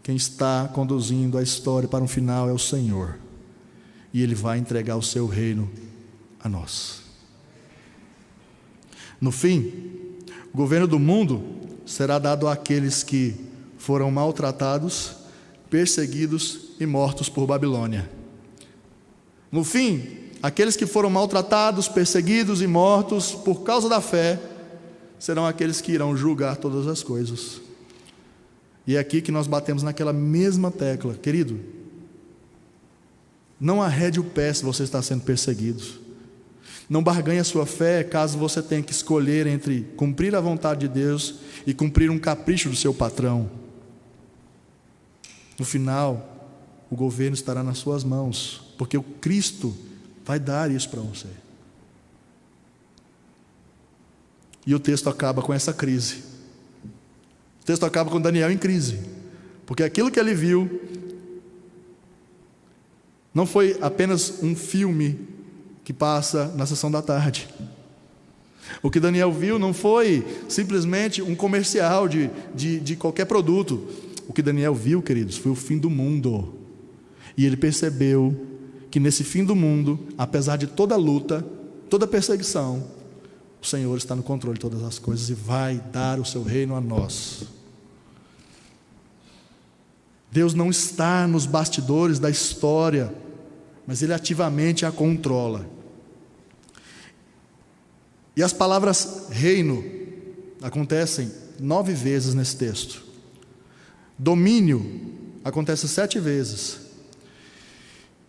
Speaker 1: Quem está conduzindo a história para um final é o Senhor. E Ele vai entregar o seu reino a nós. No fim, o governo do mundo será dado àqueles que foram maltratados, perseguidos e mortos por Babilônia. No fim, aqueles que foram maltratados, perseguidos e mortos por causa da fé, serão aqueles que irão julgar todas as coisas. E é aqui que nós batemos naquela mesma tecla. Querido, não arrede o pé se você está sendo perseguido. Não barganhe a sua fé caso você tenha que escolher entre cumprir a vontade de Deus e cumprir um capricho do seu patrão. No final, o governo estará nas suas mãos, porque o Cristo vai dar isso para você. E o texto acaba com essa crise. O texto acaba com Daniel em crise, porque aquilo que ele viu não foi apenas um filme que passa na sessão da tarde. O que Daniel viu não foi simplesmente um comercial de qualquer produto. O que Daniel viu, queridos, foi o fim do mundo. E ele percebeu que nesse fim do mundo, apesar de toda luta, toda perseguição, o Senhor está no controle de todas as coisas e vai dar o seu reino a nós. Deus não está nos bastidores da história, mas Ele ativamente a controla. E as palavras reino acontecem 9 vezes nesse texto. Domínio acontece 7 vezes.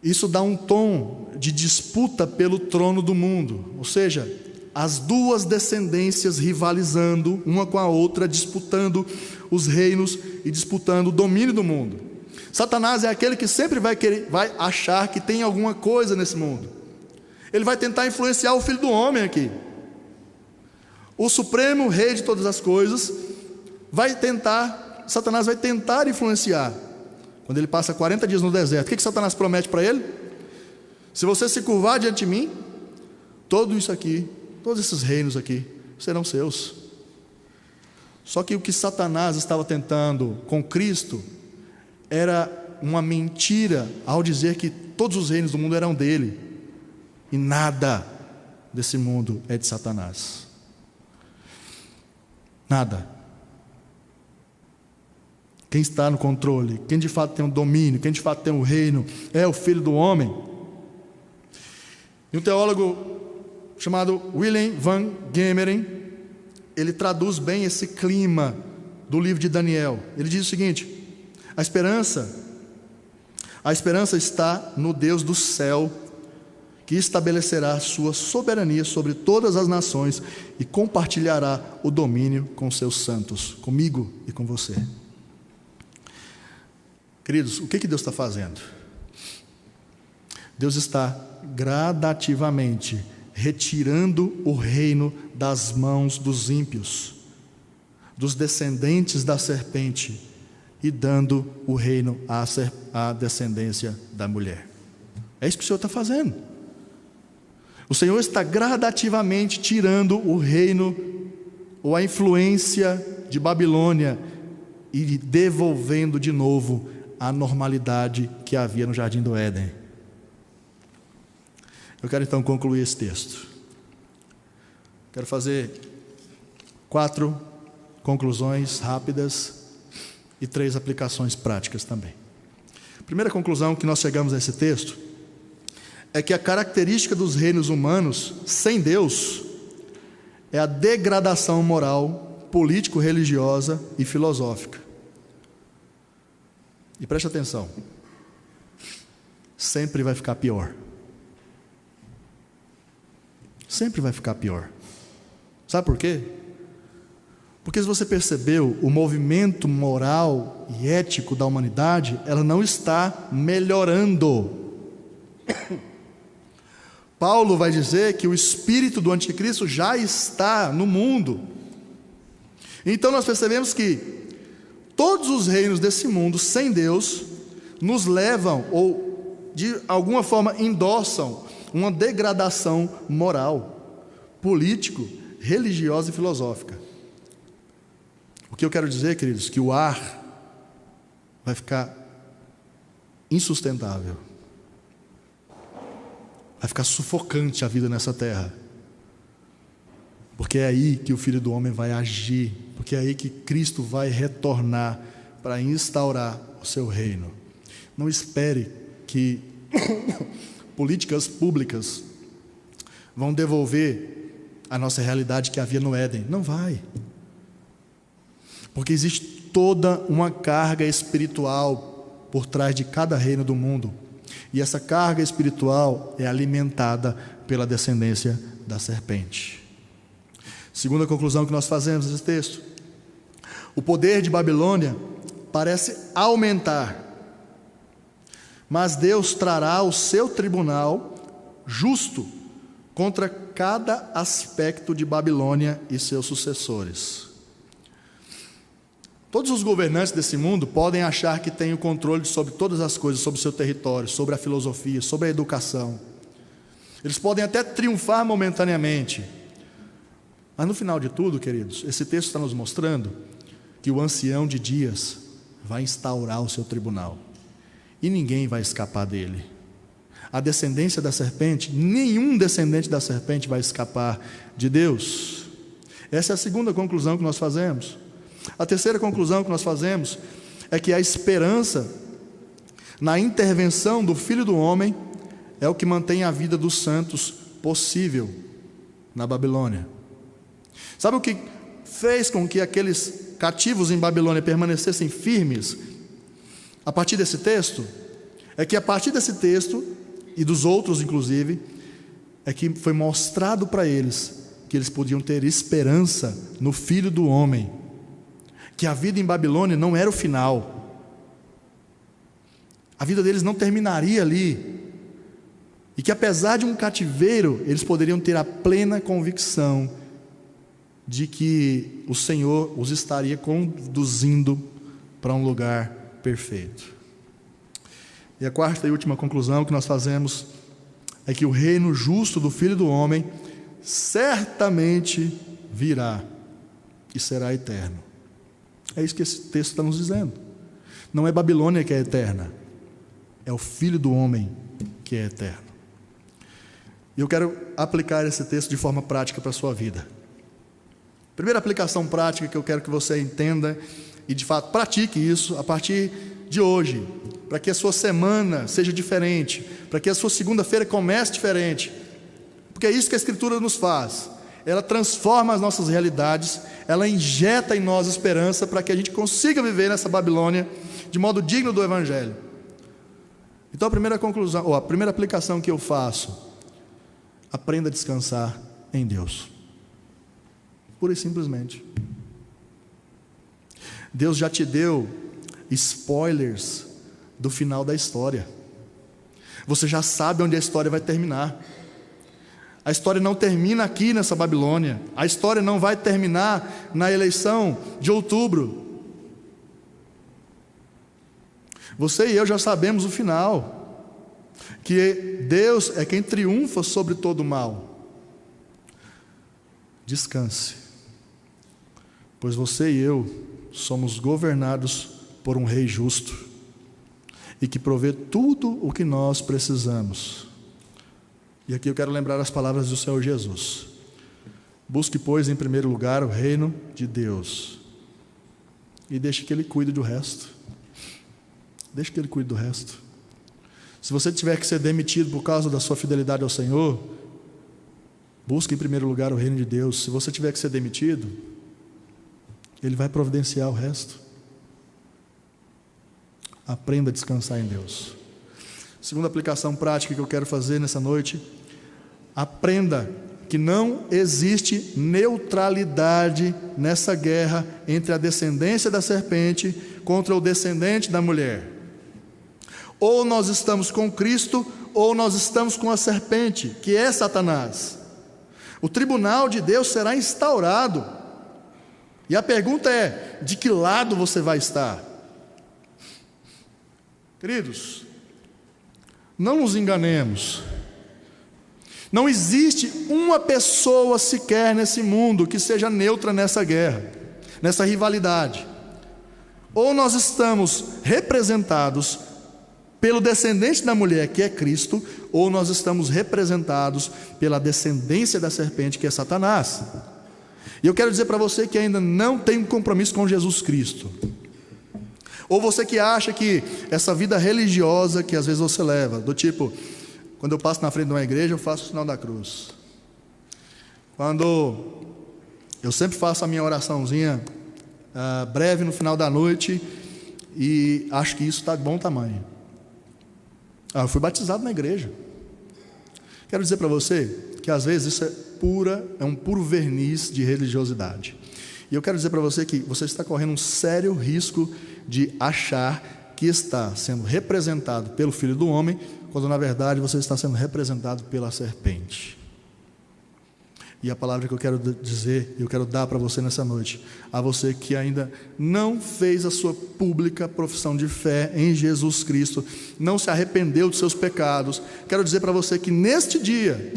Speaker 1: Isso dá um tom de disputa pelo trono do mundo, ou seja, as duas descendências rivalizando uma com a outra, disputando os reinos e disputando o domínio do mundo. Satanás é aquele que sempre vai achar que tem alguma coisa nesse mundo. Ele vai tentar influenciar o Filho do Homem aqui. O supremo rei de todas as coisas Satanás vai tentar influenciar. Quando ele passa 40 dias no deserto, o que Satanás promete para ele? Se você se curvar diante de mim, tudo isso aqui, todos esses reinos aqui, serão seus. Só que o que Satanás estava tentando com Cristo era uma mentira ao dizer que todos os reinos do mundo eram dele, e nada desse mundo é de Satanás. Nada. Quem está no controle, quem de fato tem o domínio, quem de fato tem o reino, é o Filho do Homem. E um teólogo chamado Willem van Gemeren, ele traduz bem esse clima do livro de Daniel. Ele diz o seguinte: a esperança está no Deus do céu, que estabelecerá sua soberania sobre todas as nações e compartilhará o domínio com seus santos, comigo e com você. Queridos, o que Deus está fazendo? Deus está gradativamente retirando o reino das mãos dos ímpios, dos descendentes da serpente, e dando o reino à descendência da mulher. É isso que o Senhor está fazendo. O Senhor está gradativamente tirando o reino ou a influência de Babilônia e devolvendo de novo a normalidade que havia no Jardim do Éden. Eu quero então concluir esse texto. Quero fazer 4 conclusões rápidas e 3 aplicações práticas também. A primeira conclusão que nós chegamos a esse texto é que a característica dos reinos humanos sem Deus é a degradação moral, político-religiosa e filosófica. E preste atenção, sempre vai ficar pior. Sempre vai ficar pior. Sabe por quê? Porque se você percebeu, o movimento moral e ético da humanidade, ela não está melhorando. Paulo vai dizer que o espírito do anticristo já está no mundo. Então nós percebemos que todos os reinos desse mundo sem Deus nos levam, ou de alguma forma endossam, uma degradação moral, político, religiosa e filosófica. O que eu quero dizer, queridos, que o ar vai ficar insustentável. Vai ficar sufocante a vida nessa terra. Porque é aí que o Filho do Homem vai agir, porque é aí que Cristo vai retornar para instaurar o seu reino. Não espere que políticas públicas vão devolver a nossa realidade que havia no Éden. Não vai. Porque existe toda uma carga espiritual por trás de cada reino do mundo. E essa carga espiritual é alimentada pela descendência da serpente. Segunda conclusão que nós fazemos nesse texto: o poder de Babilônia parece aumentar, mas Deus trará o seu tribunal justo contra cada aspecto de Babilônia e seus sucessores. Todos os governantes desse mundo podem achar que têm o controle sobre todas as coisas, sobre o seu território, sobre a filosofia, sobre a educação. Eles podem até triunfar momentaneamente. Mas no final de tudo, queridos, esse texto está nos mostrando que o ancião de dias vai instaurar o seu tribunal. E ninguém vai escapar dele. A descendência da serpente, nenhum descendente da serpente vai escapar de Deus. Essa é a segunda conclusão que nós fazemos. A terceira conclusão que nós fazemos é que a esperança na intervenção do Filho do Homem é o que mantém a vida dos santos possível na Babilônia. Sabe o que fez com que aqueles cativos em Babilônia permanecessem firmes a partir desse texto? É que a partir desse texto, e dos outros inclusive, é que foi mostrado para eles que eles podiam ter esperança no Filho do Homem, que a vida em Babilônia não era o final. a vida deles não terminaria ali, e que apesar de um cativeiro, eles poderiam ter a plena convicção de que o Senhor os estaria conduzindo para um lugar perfeito. E a quarta e última conclusão que nós fazemos é que o reino justo do Filho do Homem certamente virá e será eterno. É isso que esse texto está nos dizendo. Não é Babilônia que é eterna, é o Filho do Homem que é eterno. E eu quero aplicar esse texto de forma prática para a sua vida. Primeira aplicação prática que eu quero que você entenda e de fato pratique isso a partir de hoje, para que a sua semana seja diferente, para que a sua segunda-feira comece diferente, porque é isso que a Escritura nos faz. Ela transforma as nossas realidades, ela injeta em nós esperança para que a gente consiga viver nessa Babilônia de modo digno do Evangelho. Então a primeira conclusão, ou a primeira aplicação que eu faço: aprenda a descansar em Deus. Pura e simplesmente. Deus já te deu spoilers do final da história. Você já sabe onde a história vai terminar. A história não termina aqui nessa Babilônia. A história não vai terminar na eleição de outubro. Você e eu já sabemos o final, que Deus é quem triunfa sobre todo o mal. Descanse, pois você e eu somos governados por um Rei justo e que provê tudo o que nós precisamos. E aqui eu quero lembrar as palavras do Senhor Jesus: busque, pois, em primeiro lugar o reino de Deus e deixe que Ele cuide do resto. Deixe que Ele cuide do resto. Se você tiver que ser demitido por causa da sua fidelidade ao Senhor, busque em primeiro lugar o reino de Deus. Se você tiver que ser demitido, Ele vai providenciar o resto. Aprenda a descansar em Deus. Segunda aplicação prática que eu quero fazer nessa noite: aprenda que não existe neutralidade nessa guerra entre a descendência da serpente contra o descendente da mulher. Ou nós estamos com Cristo, ou nós estamos com a serpente, que é Satanás. O tribunal de Deus será instaurado. E a pergunta é: de que lado você vai estar? Queridos, não nos enganemos. Não existe uma pessoa sequer nesse mundo que seja neutra nessa guerra, nessa rivalidade. Ou nós estamos representados pelo descendente da mulher, que é Cristo, ou nós estamos representados pela descendência da serpente, que é Satanás. E eu quero dizer para você que ainda não tem um compromisso com Jesus Cristo, ou você que acha que essa vida religiosa que às vezes você leva, do tipo, quando eu passo na frente de uma igreja eu faço o sinal da cruz, quando eu sempre faço a minha oraçãozinha breve no final da noite, e acho que isso está de bom tamanho. Eu fui batizado na igreja. Quero dizer para você que às vezes isso é um puro verniz de religiosidade. E eu quero dizer para você que você está correndo um sério risco de achar que está sendo representado pelo Filho do Homem, quando na verdade você está sendo representado pela serpente. E a palavra que eu quero dizer, eu quero dar para você nessa noite, a você que ainda não fez a sua pública profissão de fé em Jesus Cristo, não se arrependeu dos seus pecados, quero dizer para você que neste dia,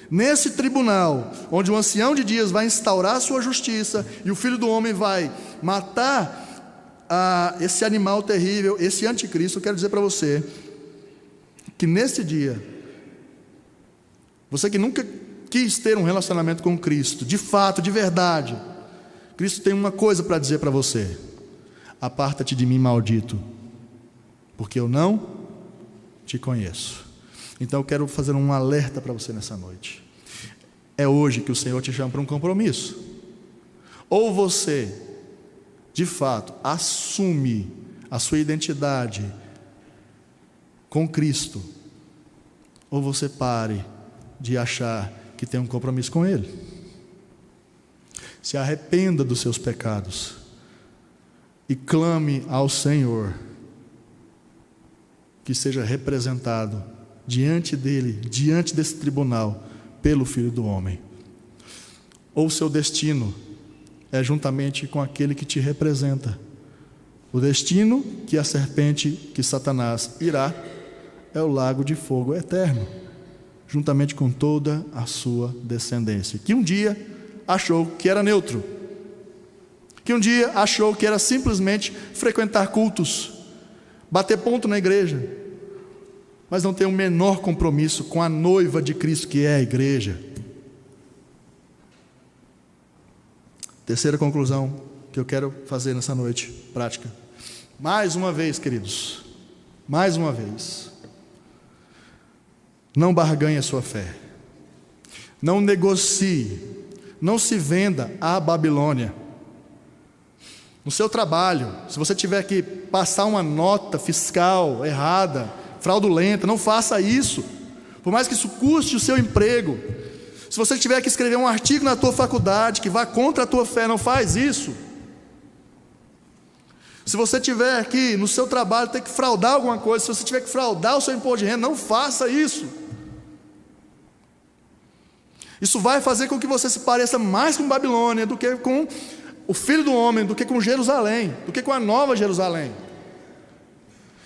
Speaker 1: nesse tribunal, onde o ancião de dias vai instaurar a sua justiça, e o Filho do Homem vai matar esse animal terrível, esse anticristo, eu quero dizer para você, que nesse dia, você que nunca quis ter um relacionamento com Cristo, de fato, de verdade, Cristo tem uma coisa para dizer para você: aparta-te de mim, maldito, porque eu não te conheço. Então eu quero fazer um alerta para você nessa noite. É hoje que o Senhor te chama para um compromisso. Ou você, de fato, assume a sua identidade com Cristo, ou você pare de achar que tem um compromisso com Ele. Se arrependa dos seus pecados e clame ao Senhor que seja representado diante dele, diante desse tribunal, pelo Filho do Homem. Ou seu destino é juntamente com aquele que te representa. O destino que a serpente, que Satanás irá, é o lago de fogo eterno, juntamente com toda a sua descendência, que um dia achou que era neutro, que um dia achou que era simplesmente frequentar cultos, bater ponto na igreja, mas não tem o menor compromisso com a noiva de Cristo, que é a igreja. Terceira conclusão que eu quero fazer nessa noite prática. Mais uma vez, queridos, mais uma vez, não barganhe a sua fé, não negocie, não se venda à Babilônia. No seu trabalho, se você tiver que passar uma nota fiscal errada, fraudulenta, não faça isso, por mais que isso custe o seu emprego. Se você tiver que escrever um artigo na tua faculdade que vá contra a tua fé, não faz isso. Se você tiver que, no seu trabalho, ter que fraudar alguma coisa, se você tiver que fraudar o seu imposto de renda, não faça isso. Isso vai fazer com que você se pareça mais com Babilônia do que com o Filho do Homem, do que com Jerusalém, do que com a Nova Jerusalém.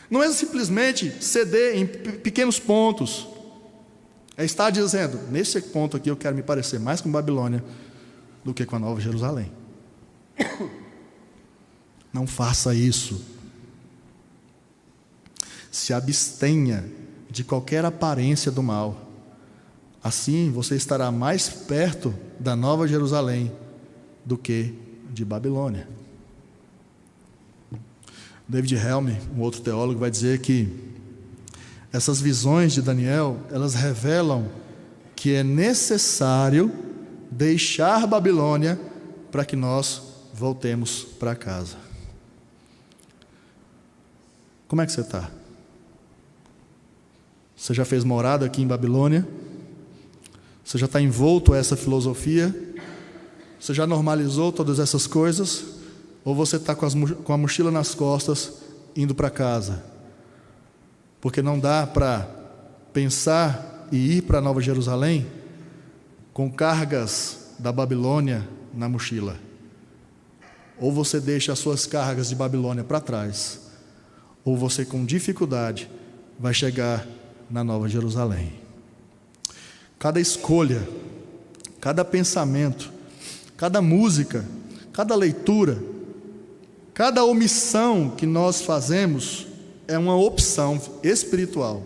Speaker 1: Não é simplesmente ceder em pequenos pontos. É estar dizendo, nesse ponto aqui eu quero me parecer mais com Babilônia do que com a Nova Jerusalém. Não faça isso. Se abstenha de qualquer aparência do mal. Assim você estará mais perto da Nova Jerusalém do que de Babilônia. David Helm, um outro teólogo, vai dizer que essas visões de Daniel, elas revelam que é necessário deixar Babilônia para que nós voltemos para casa. Como é que você está? Você já fez morada aqui em Babilônia? Você já está envolto a essa filosofia? Você já normalizou todas essas coisas? Ou você está com a mochila nas costas, indo para casa? Porque não dá para pensar e ir para Nova Jerusalém com cargas da Babilônia na mochila. Ou você deixa as suas cargas de Babilônia para trás, ou você com dificuldade vai chegar na Nova Jerusalém. Cada escolha, cada pensamento, cada música, cada leitura, cada omissão que nós fazemos é uma opção espiritual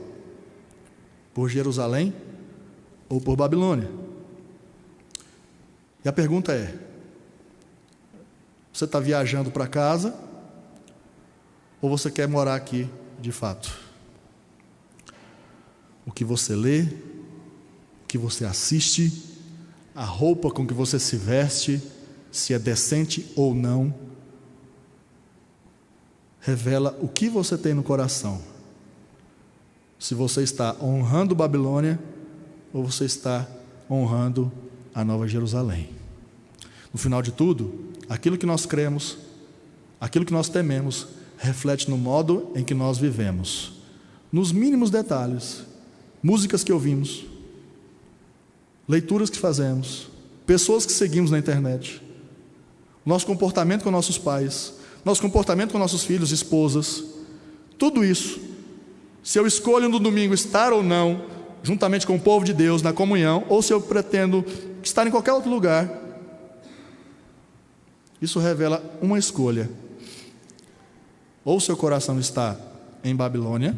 Speaker 1: por Jerusalém ou por Babilônia. E a pergunta é: você está viajando para casa ou você quer morar aqui de fato? O que você lê, o que você assiste, a roupa com que você se veste, se é decente ou não, revela o que você tem no coração. Se você está honrando Babilônia ou você está honrando a Nova Jerusalém. No final de tudo, aquilo que nós cremos, aquilo que nós tememos, reflete no modo em que nós vivemos, nos mínimos detalhes, músicas que ouvimos, leituras que fazemos, pessoas que seguimos na internet, nosso comportamento com nossos pais, nosso comportamento com nossos filhos, esposas, tudo isso. Se eu escolho no domingo estar ou não juntamente com o povo de Deus na comunhão, ou se eu pretendo estar em qualquer outro lugar, isso revela uma escolha. Ou seu coração está em Babilônia,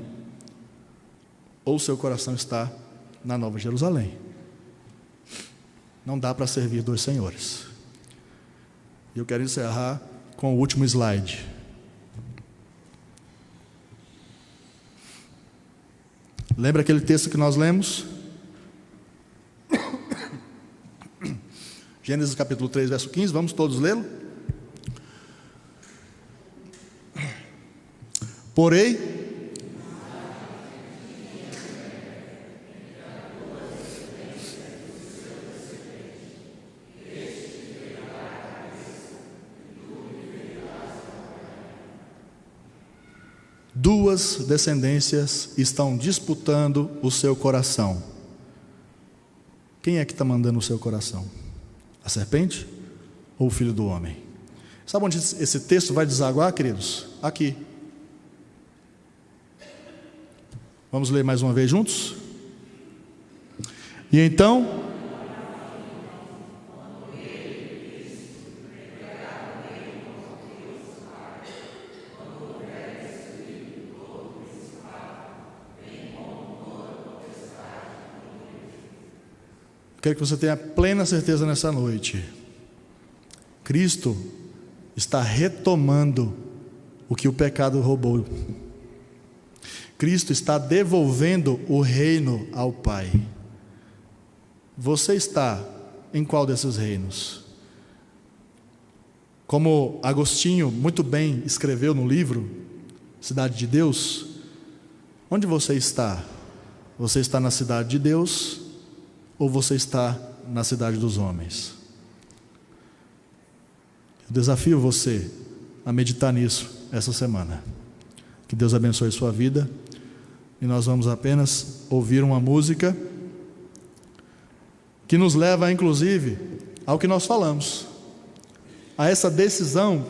Speaker 1: ou seu coração está na Nova Jerusalém. Não dá para servir dois senhores. E eu quero encerrar com o último slide. Lembra aquele texto que nós lemos? Gênesis capítulo 3, verso 15, vamos todos lê-lo? Porém, duas descendências estão disputando o seu coração. Quem é que está mandando o seu coração? A serpente ou o filho do homem? Sabe onde esse texto vai desaguar, queridos? Aqui. Vamos ler mais uma vez juntos? E então... Quero que você tenha plena certeza nessa noite. Cristo está retomando o que o pecado roubou. Cristo está devolvendo o reino ao Pai. Você está em qual desses reinos? Como Agostinho muito bem escreveu no livro Cidade de Deus, onde você está? Você está na cidade de Deus ou você está na cidade dos homens? Eu desafio você a meditar nisso essa semana. Que Deus abençoe sua vida. E nós vamos apenas ouvir uma música que nos leva, inclusive, ao que nós falamos, a essa decisão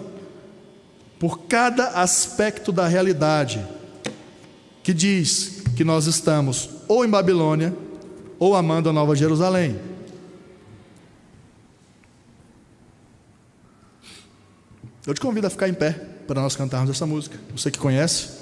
Speaker 1: por cada aspecto da realidade que diz que nós estamos ou em Babilônia ou amando a Nova Jerusalém. Eu te convido a ficar em pé para nós cantarmos essa música. Você que conhece.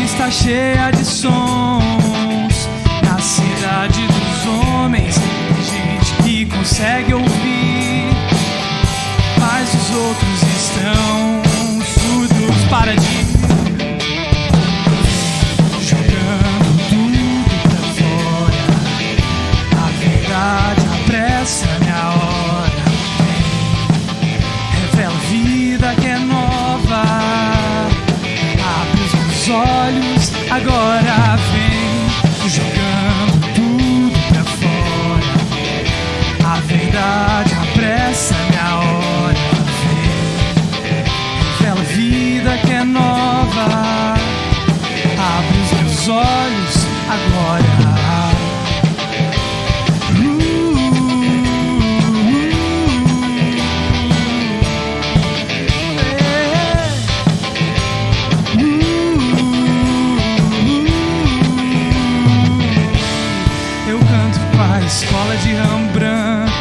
Speaker 2: Está cheia de sons. Na cidade dos homens tem gente que consegue ouvir, mas os outros estão surdos. Para de jogando tudo pra fora. A verdade apressa minha hora. Revela vida que é nova. Olhos, agora vem jogando tudo pra fora. A verdade apressa minha hora. Vem, revela vida que é nova. Abre os meus olhos agora. Escola de Rembrandt,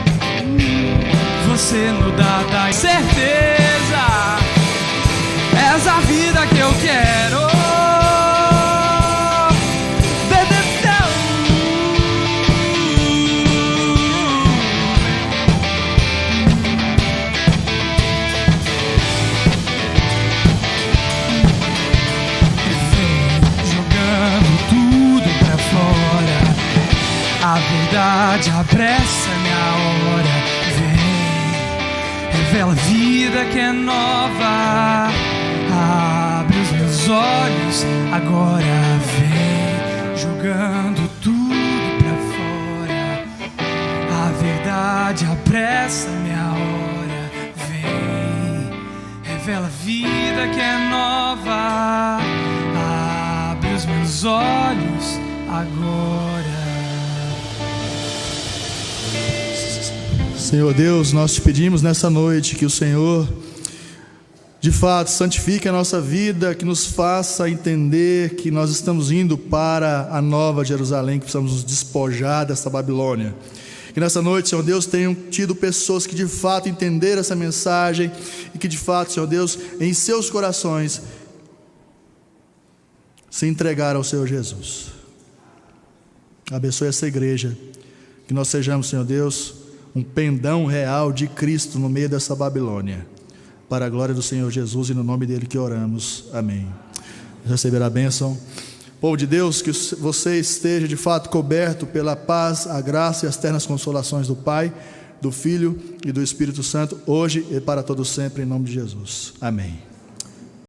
Speaker 2: você no dá certeza. És a vida que eu quero. Jogando tudo pra fora. A verdade apressa minha hora. Vem, revela vida que é nova. Abre os meus meus olhos agora vem, jogando tudo pra fora. A verdade apressa minha hora, vem, revela a vida que é nova. Abre os meus olhos agora.
Speaker 1: Senhor Deus, nós te pedimos nessa noite que o Senhor de fato santifique a nossa vida, que nos faça entender que nós estamos indo para a nova Jerusalém, que precisamos nos despojar dessa Babilônia. Que nessa noite, Senhor Deus, tenham tido pessoas que de fato entenderam essa mensagem e que de fato, Senhor Deus, em seus corações se entregaram ao Senhor Jesus. Abençoe essa igreja, que nós sejamos, Senhor Deus, um pendão real de Cristo no meio dessa Babilônia, para a glória do Senhor Jesus, e no nome dele que oramos, amém. Receber a bênção. Povo de Deus, que você esteja de fato coberto pela paz, a graça e as ternas consolações do Pai, do Filho e do Espírito Santo, hoje e para todo sempre, em nome de Jesus, amém.